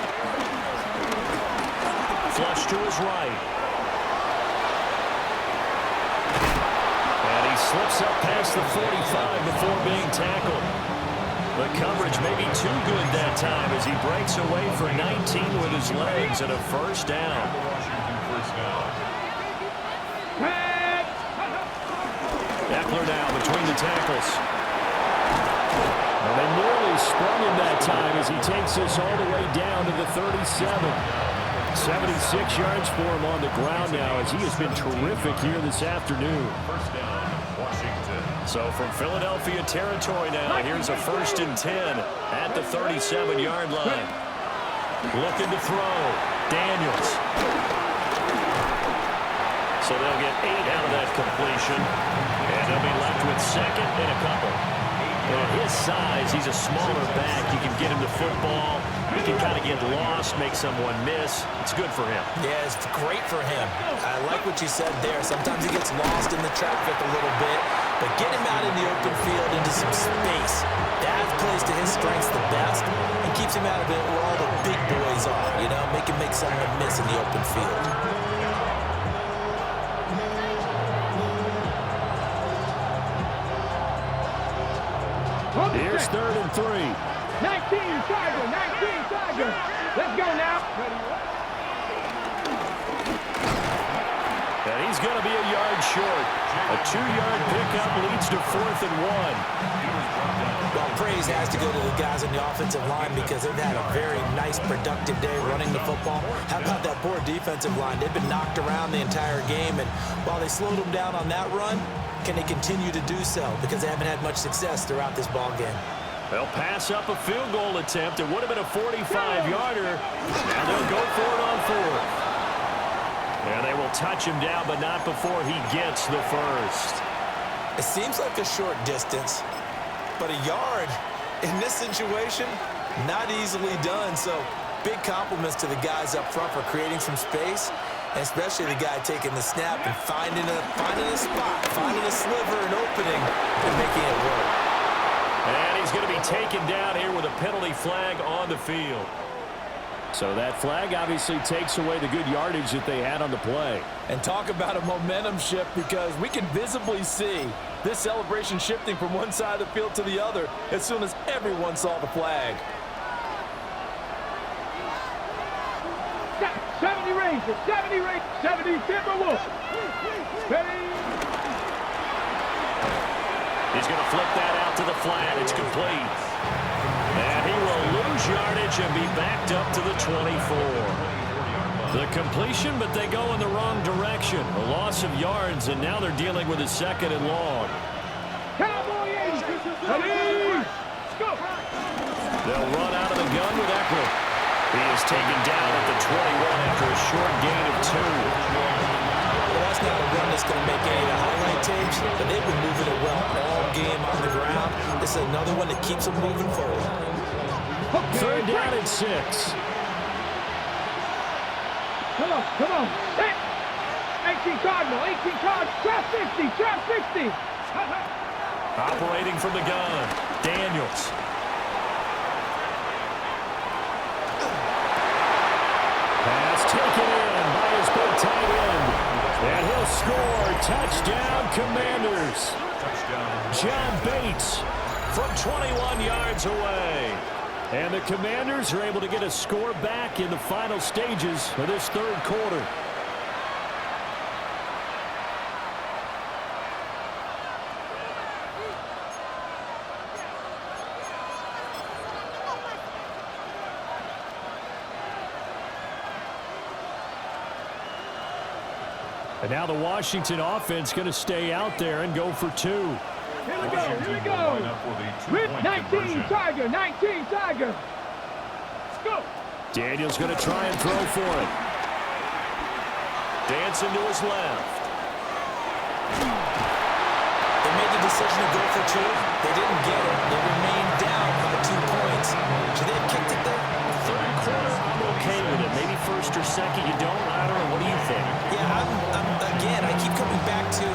Flush to his right. And he slips up past the 45 before being tackled. The coverage may be too good that time as he breaks away for 19 with his legs and a first down. Washington first down. Eckler now between the tackles. And they nearly sprung him that time as he takes this all the way down to the 37. 76 yards for him on the ground now as he has been terrific here this afternoon. First down, Washington. So from Philadelphia territory now, here's a 1st and 10 at the 37-yard line. Looking to throw. Daniels. So they'll get 8 out of that completion. And they'll be left with 2nd and a couple. At his size, he's a smaller back. You can get him the football. He can kind of get lost, make someone miss. It's good for him. Yeah, it's great for him. I like what you said there. Sometimes he gets lost in the traffic a little bit. But get him out in the open field into some space. That plays to his strengths the best and keeps him out of it where all the big boys are. You know, make him make someone miss in the open field. Here's 3rd and 3. 19 Tiger, 19 Tiger. Let's go now. And he's going to be a yard short. A 2-yard pickup leads to 4th and 1. Well, praise has to go to the guys on the offensive line because they've had a very nice, productive day running the football. How about that poor defensive line? They've been knocked around the entire game, and while they slowed them down on that run, can they continue to do so? Because they haven't had much success throughout this ball game. They'll pass up a field goal attempt. It would have been a 45-yarder. Now they'll go for it on 4th. And they will touch him down, but not before he gets the first. It seems like a short distance, but a yard in this situation, not easily done. So big compliments to the guys up front for creating some space, and especially the guy taking the snap and finding a spot, finding a sliver, an opening, and making it work. And he's going to be taken down here with a penalty flag on the field. So that flag obviously takes away the good yardage that they had on the play. And talk about a momentum shift, because we can visibly see this celebration shifting from one side of the field to the other as soon as everyone saw the flag. 70 Rangers, 70 Rangers, 70 Timberwolves. Ready? He's going to flip that out to the flat. It's complete. And he will lose yardage and be backed up to the 24. The completion, but they go in the wrong direction. A loss of yards, and now they're dealing with a 2nd and long. Cowboy 80. Ready? Go. They'll run out of the gun with Eckler. He is taken down at the 21 after a short gain of 2. Well, that's not a run that's going to make any of the highlight tapes, but they've been moving it well all game on the ground. This is another one that keeps them moving forward. 3rd down and 6. Come on. 18 Cardinal, 18 Cardinal. Trap 60, trap 60. Operating from the gun, Daniels. Pass taken in by his big tight end. And he'll score. Touchdown, Commanders. John Bates from 21 yards away. And the Commanders are able to get a score back in the final stages of this 3rd quarter. And now the Washington offense going to stay out there and go for 2. Here we go, here we go. With 19, Tiger, 19, Tiger. Let's go. Daniels going to try and throw for it. Dancing to his left. They made the decision to go for 2. They didn't get it. They remained down by 2 points. Should they have kicked it there? Third quarter, I'm okay with it. Maybe first or second, you don't. I don't know. What do you think? Yeah, again, I keep coming back to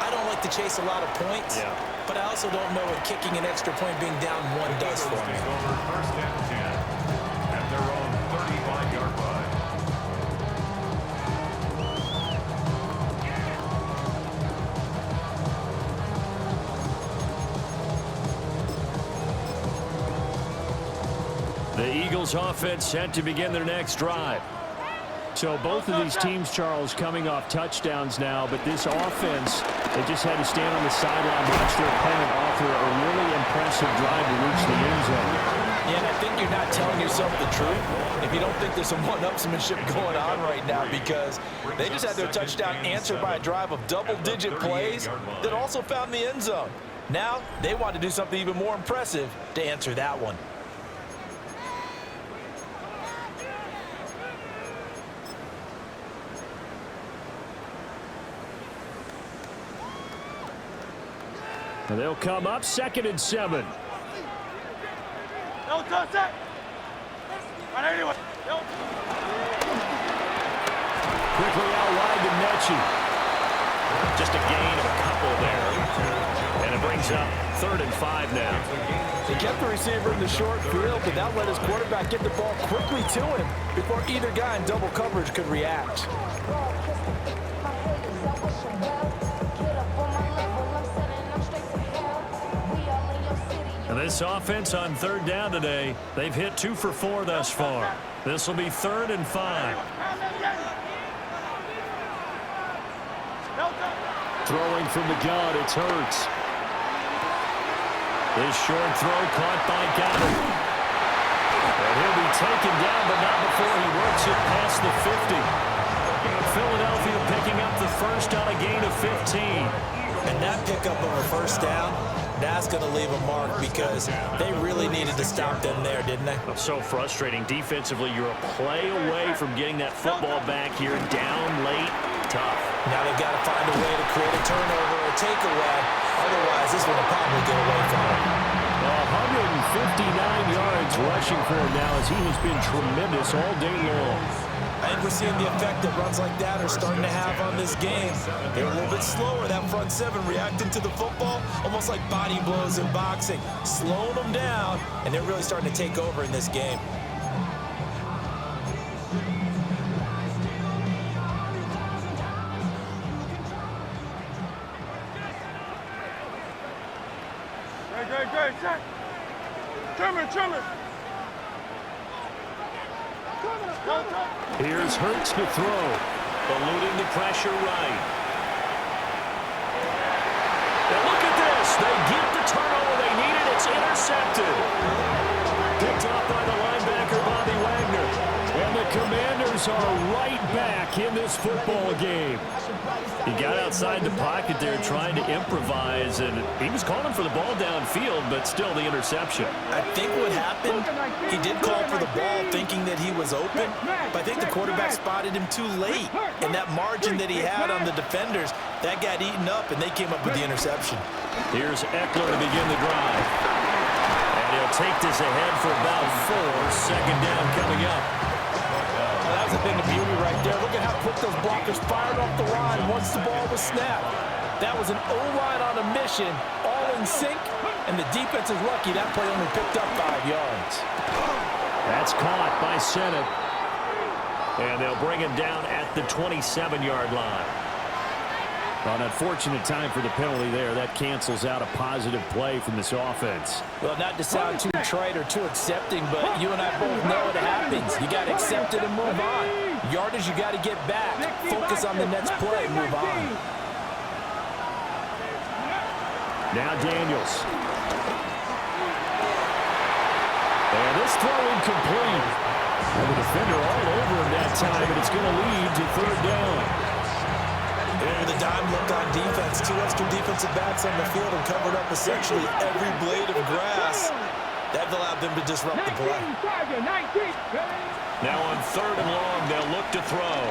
I don't like to chase a lot of points, but I also don't know what kicking an extra point being down 1 does for me. First and 10 at their own 35-yard line. The Eagles offense set to begin their next drive. So both of these teams, Charles, coming off touchdowns now, but this offense, they just had to stand on the sideline, watch their opponent offer a really impressive drive to reach the end zone. Yeah, and I think you're not telling yourself the truth if you don't think there's some one-upsmanship going on right now, because they just had their touchdown answered by a drive of double-digit plays that also found the end zone. Now they want to do something even more impressive to answer that one. They'll come up 2nd and 7. No, touch that. Right anyway. Quickly out wide to Mechie. Just a gain of a couple there. And it brings up 3rd and 5 now. They kept the receiver in the short field, but that let his quarterback get the ball quickly to him before either guy in double coverage could react. And this offense on 3rd down today, they've hit 2 for 4 thus far. This will be 3rd and 5. Throwing from the gun, it's Hurts. This short throw caught by Goddard. And he'll be taken down, but not before he works it past the 50. Philadelphia picking up the first on a gain of 15. And that pickup of a first down, that's going to leave a mark, because they really needed to stop them there, didn't they? So frustrating. Defensively, you're a play away from getting that football back here. Down late, tough. Now they've got to find a way to create a turnover or takeaway. Otherwise, this one will probably get away from them. 159 yards rushing for him now, as he has been tremendous all day long. I think we're seeing the effect that runs like that are starting to have on this game. They're a little bit slower, that front 7, reacting to the football, almost like body blows in boxing, slowing them down, and they're really starting to take over in this game. Great, set. Trimmer. Here's Hurts to throw, eluding the pressure right. And look at this. They get the turnover they needed. It's intercepted. Picked up by the linebacker, Bobby Wagner. And the Commanders are right back in this football game. He got outside the pocket there trying to improvise, and he was calling for the ball downfield, but still the interception. I think what happened, he did call for the ball thinking that he was open, but I think the quarterback spotted him too late, and that margin that he had on the defenders, that got eaten up, and they came up with the interception. Here's Eckler to begin the drive. And he'll take this ahead for about 4. 2nd down coming up. Well, that was a thing of beauty right there. Look at how quick those blockers fired off the line once the ball was snapped. That was an O-line on a mission, all in sync, and the defense is lucky that play only picked up 5 yards. That's caught by Senate. And they'll bring him down at the 27-yard line. An unfortunate time for the penalty there. That cancels out a positive play from this offense. Well, not to sound too trite or too accepting, but you and I both know it happens. You got to accept it and move on. Yardage, you got to get back. Focus on the next play, move on. Now Daniels. And this throw incomplete. And the defender all over him that time, and it's going to lead to 3rd down. With a dime look on defense, 2 extra defensive backs on the field and covered up essentially every blade of grass. That allowed them to disrupt the play. Now on 3rd and long, they'll look to throw.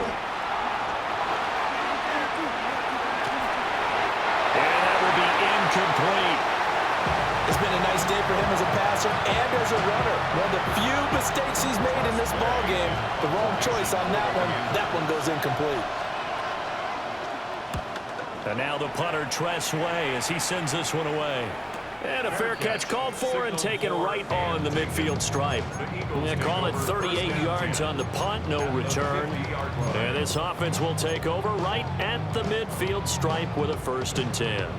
And that will be incomplete. It's been a nice day for him as a passer and as a runner. One of the few mistakes he's made in this ballgame. The wrong choice on that one. That one goes incomplete. And now the punter, Tress Way, as he sends this one away. And a fair catch called for and taken right on the midfield stripe. They call it 38 yards on the punt, no return. And this offense will take over right at the midfield stripe with a 1st and 10.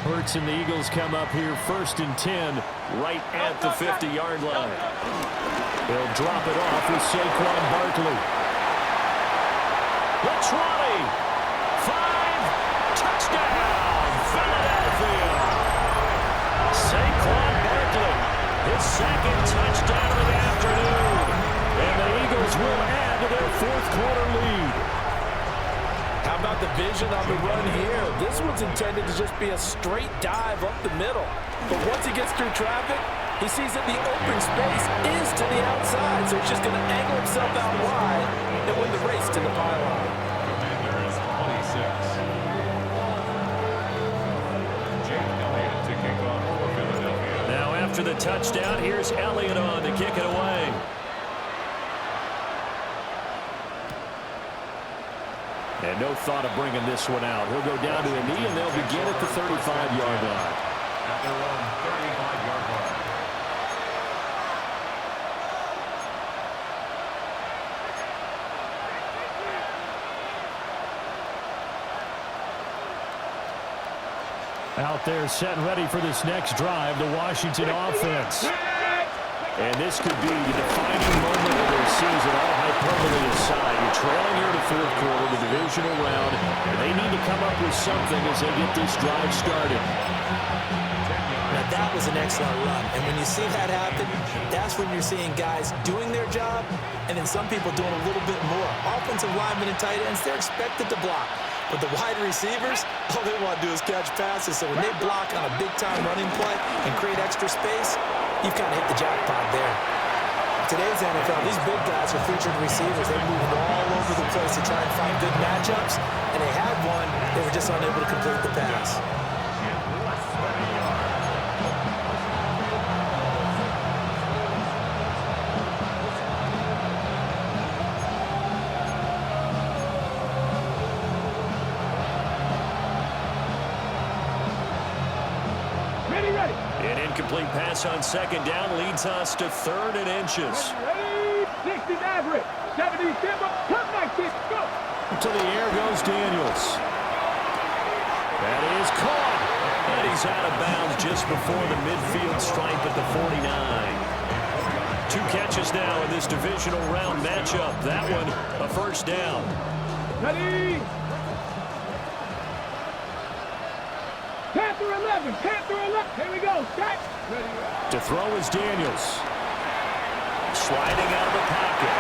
Hurts and the Eagles come up here 1st and 10 right at the 50-yard line. They'll drop it off with Saquon Barkley. The 20, 5, touchdown, Philadelphia. Saquon Barkley, his 2nd touchdown of the afternoon. And the Eagles will add to their 4th quarter lead. How about the vision on the run here? This one's intended to just be a straight dive up the middle. But once he gets through traffic, he sees that the open space is to the outside. So he's just going to angle himself out wide and win the race to the pylon. Commander is 26. Jake Elliott to kick off for Philadelphia. Now after the touchdown, here's Elliott on to kick it away. And no thought of bringing this one out. He'll go down to a knee, and they'll begin at the 35-yard line. At their own 35-yard line. Out there set and ready for this next drive, the Washington offense. And this could be the defining moment of their season, all hyperbole aside. You're trailing here to 4th quarter, the divisional round, and they need to come up with something as they get this drive started. Now that was an excellent run, and when you see that happen, that's when you're seeing guys doing their job, and then some people doing a little bit more. Offensive linemen and tight ends, they're expected to block. But the wide receivers, all they want to do is catch passes. So when they block on a big-time running play and create extra space, you've kind of hit the jackpot there. Today's NFL, these big guys are featured receivers. They're moving all over the place to try and find good matchups, and they had one. They were just unable to complete the pass. An incomplete pass on 2nd down leads us to 3rd and inches. 60 average, 70 simple, come like this, go. To the air goes Daniels. That is caught. And he's out of bounds just before the midfield stripe at the 49. 2 catches now in this divisional round matchup. That one, a 1st down. Ready. Panther 11, Panther 11. Here we go, start. To throw is Daniels. Sliding out of the pocket.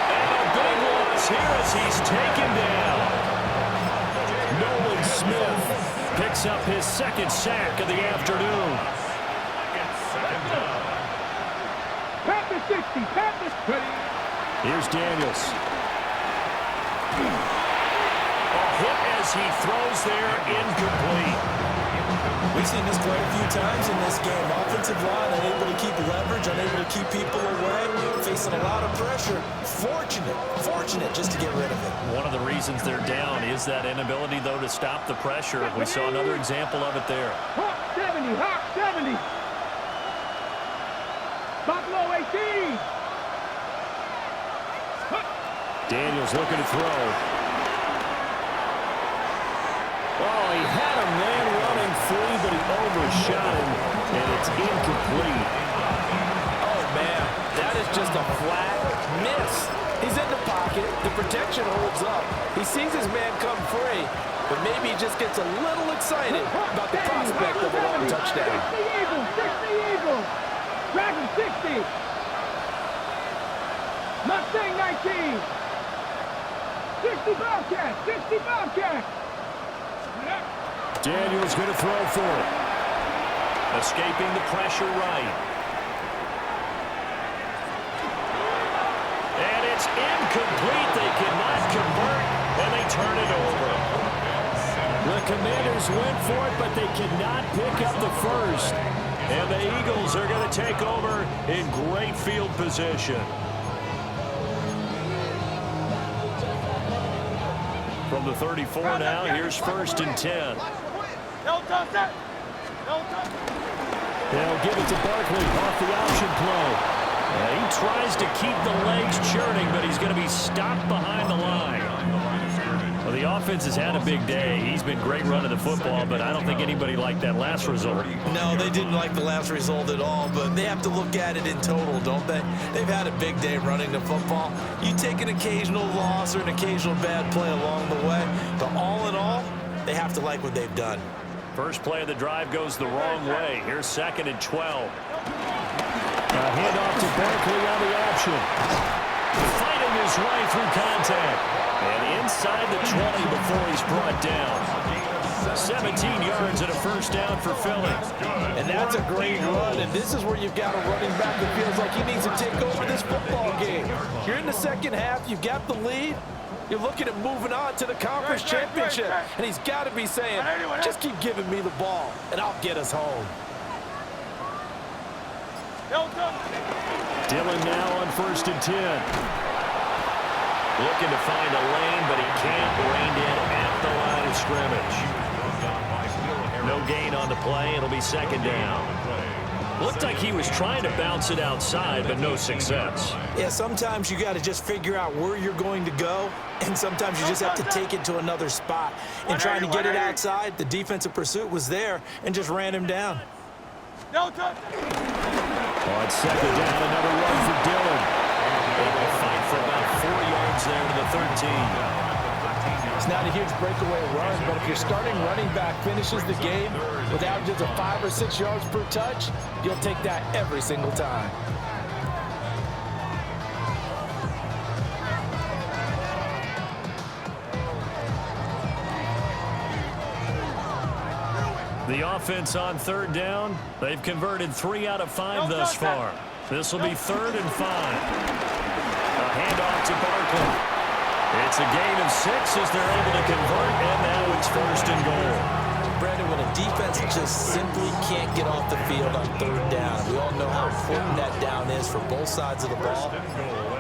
And a big loss here as he's taken down. Nolan Smith picks up his 2nd sack of the afternoon. Panther 60, Panther 30. Here's Daniels. A hit as he throws there, incomplete. We've seen this quite a few times in this game. Offensive line unable to keep leverage, unable to keep people away, facing a lot of pressure. Fortunate just to get rid of it. One of the reasons they're down is that inability, though, to stop the pressure. We saw another example of it there. Hawk 70, Hawk 70. Buffalo 18. Daniels looking to throw. Oh, he had a man running free, but he overshot him, and it's incomplete. Oh, man, that is just a flat miss. He's in the pocket. it. The protection holds up. He sees his man come free, but maybe he just gets a little excited about the prospect of a long touchdown. 60 Eagles. Dragon 60. Mustang 19. 60 Bobcats. 60 Bobcats. Daniels going to throw for it. Escaping the pressure right. And it's incomplete. They cannot convert, and they turn it over. The Commanders went for it, but they cannot pick up the first. And the Eagles are going to take over in great field position. From the 34 now, here's 1st and 10. They'll give it to Barkley off the option play. He tries to keep the legs churning, but he's going to be stopped behind the line. Well, the offense has had a big day. He's been great running the football, but I don't think anybody liked that last result. No, they didn't like the last result at all, but they have to look at it in total, don't they? They've had a big day running the football. You take an occasional loss or an occasional bad play along the way, but all in all, they have to like what they've done. First play of the drive goes the wrong way. Here's 2nd and 12. A handoff to Barkley on the option. Fighting his way through contact. And inside the 20 before he's brought down. 17 yards and a 1st down for Philly. And that's a great run, and this is where you've got a running back that feels like he needs to take over this football game. You're in the second half, you've got the lead. You're looking at moving on to the conference championship, and he's got to be saying, just keep giving me the ball, and I'll get us home. Dillon now on 1st and 10. Looking to find a lane, but he can't. Reined in at the line of scrimmage. No gain on the play. It'll be 2nd down. Looked like he was trying to bounce it outside, but no success. Yeah, sometimes you got to just figure out where you're going to go, and sometimes you just have to take it to another spot. And trying to get it outside, the defensive pursuit was there and just ran him down. On 2nd down, another run for Dillon. Able to fight for about 4 yards there to the 13. It's not a huge breakaway run, but if your starting running back finishes the game with averages of 5 or 6 yards per touch, you'll take that every single time. The offense on 3rd down. They've converted 3 out of 5 thus far. This will be 3rd and 5. A handoff to Barkley. It's a gain of 6 as they're able to convert, and now it's 1st and goal. Brandon, when a defense just simply can't get off the field on 3rd down, we all know how important that down is for both sides of the ball.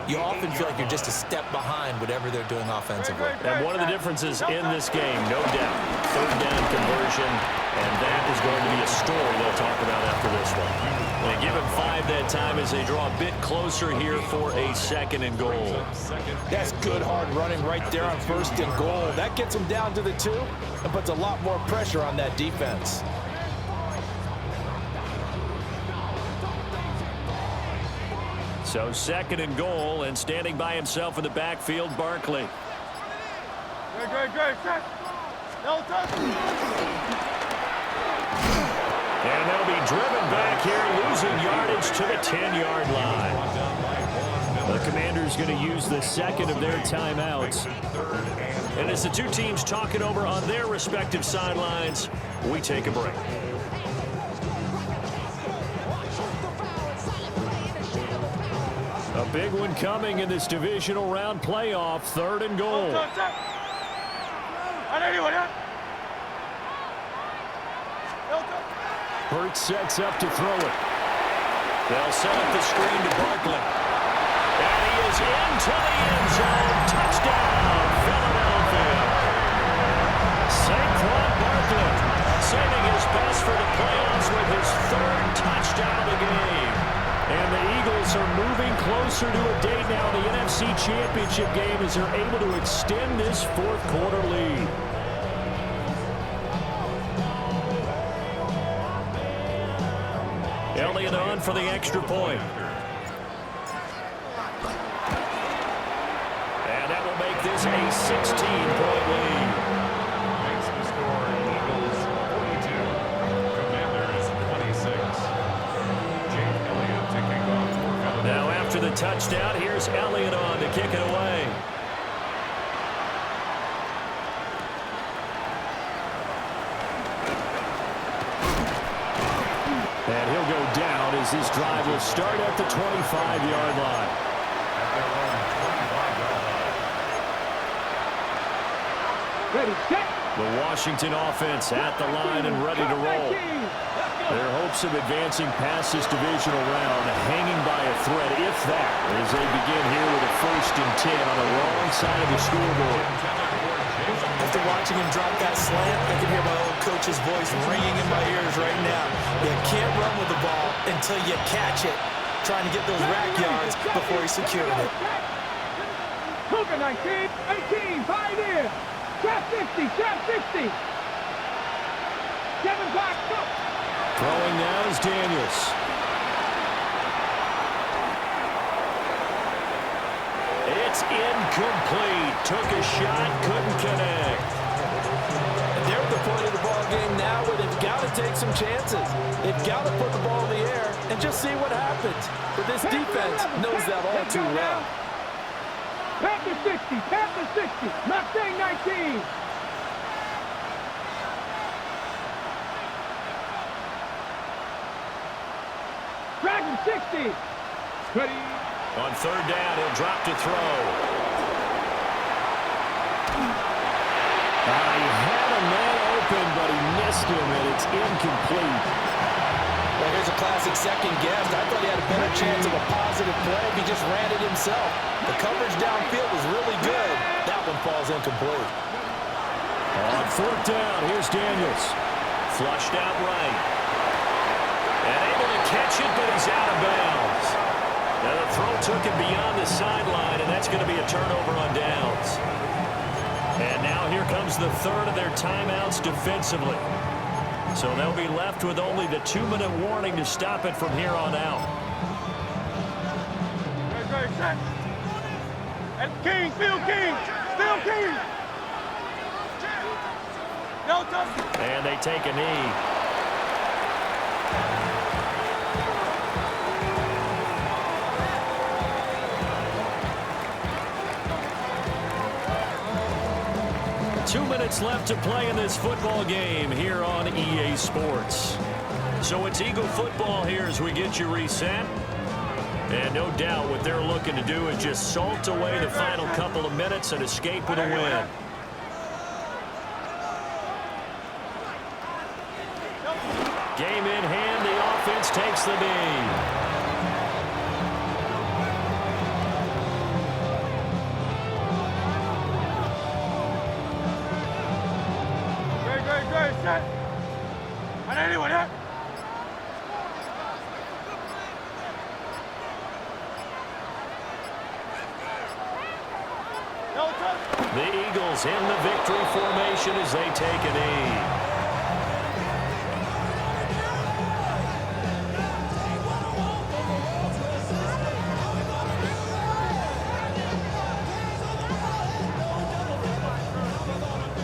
You often feel like you're just a step behind whatever they're doing offensively. And one of the differences in this game, no doubt, 3rd down conversion, and that is going to be a story they'll talk about after this one. They give him 5 that time as they draw a bit closer here for a 2nd and goal. That's good hard running right there on 1st and goal. That gets them down to the 2 and puts a lot more pressure on that defense. So 2nd and goal, and standing by himself in the backfield, Barkley. And they'll be driven back here, losing yardage to the 10-yard line. The Commanders going to use the 2nd of their timeouts. And as the two teams talk it over on their respective sidelines, we take a break. A big one coming in this divisional round playoff, 3rd and goal. Hurts sets up to throw it. They'll set up the screen to Barkley. And he is into the end zone. Touchdown, Philadelphia. Saquon Barkley saving his best for the playoffs with his 3rd touchdown of the game. And the Eagles are moving closer to a date now in the NFC Championship game as they're able to extend this 4th quarter lead. Elliott on for the extra point. And this a 16-point lead. Makes the score Eagles 42, Commanders 26. Jake Elliott to kick off for Philadelphia. Now after the touchdown, here's Elliott on to kick it away. And he'll go down as this drive will start at the 25-yard line. At their own 25-yard line. Ready, set. The Washington offense at the line and ready to roll. Their hopes of advancing past this divisional round hanging by a thread, if that, as they begin here with a 1st and 10 on the wrong side of the scoreboard. After watching him drop that slant, I can hear my old coach's voice ringing in my ears right now. You can't run with the ball until you catch it. Trying to get those rack yards before he secured it. Cougar 19, 18, 5 in. Trap 50, trap 50. 7 back, go. Throwing now is Daniels. It's incomplete. Took a shot, couldn't connect. And they're at the point of the ball game now where they've got to take some chances. They've got to put the ball in the air and just see what happens. But this defense knows that all too well. Panther 60, Panther 60, Mustang 19. Dragon 60. Ready. On 3rd down, he'll drop to throw. He had a man open, but he missed him, and it's incomplete. Well, here's a classic second guess. I thought he had a better chance of a positive play if he just ran it himself. The coverage downfield was really good. That one falls incomplete. On 4th down, here's Daniels. Flushed out right. And able to catch it, but he's out of bounds. Now the throw took him beyond the sideline, and that's going to be a turnover on downs. And now here comes the 3rd of their timeouts defensively. So they'll be left with only the 2-minute warning to stop it from here on out. Ready, set. And King, Phil King, Phil King. Delta. And they take a knee. Two minutes left to play in this football game here on EA Sports. So it's Eagle football here as we get you reset. And no doubt what they're looking to do is just salt away the final couple of minutes and escape with a win. Game in hand, the offense takes the knee. Set. And anyone, yeah? The Eagles in the victory formation as they take a knee.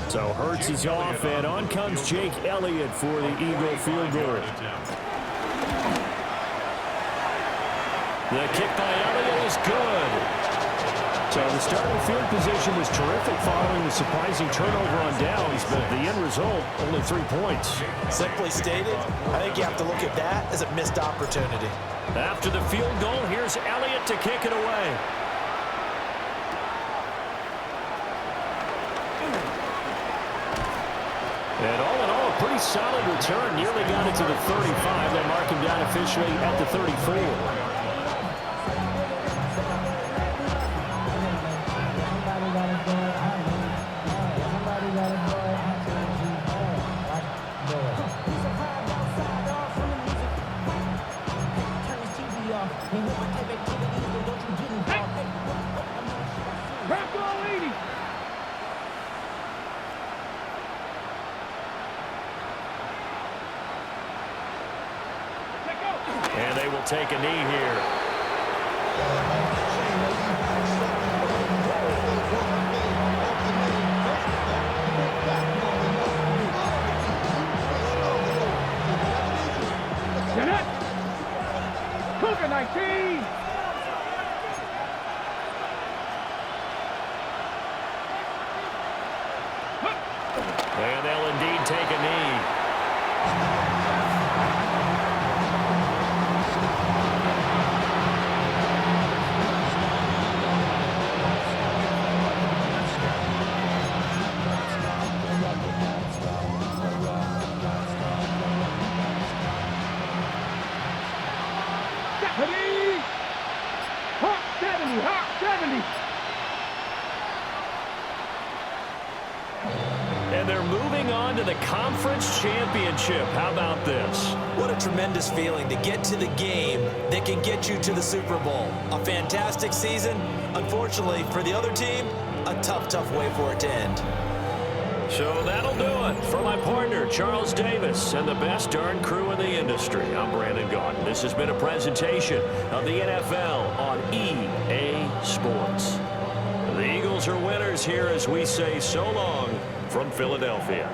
So Hurts is off, and on comes Jake Elliott for the Eagle field goal. The kick by Elliott is good. So the starting field position was terrific following the surprising turnover on downs, but the end result, only 3 points. Simply stated, I think you have to look at that as a missed opportunity. After the field goal, here's Elliott to kick it away. And all in all, a pretty solid return. Nearly got it to the 35. They mark him down officially at the 34. And they will take a knee here. 19. And they'll indeed take a knee. Hawk 70, Hawk 70. And they're moving on to the conference championship. How about this? What a tremendous feeling to get to the game that can get you to the Super Bowl. A fantastic season. Unfortunately, for the other team, a tough way for it to end. So that'll do it. For my partner, Charles Davis, and the best darn crew in the industry, I'm Brandon Gaudin. This has been a presentation of the NFL on EA Sports. The Eagles are winners here as we say so long from Philadelphia.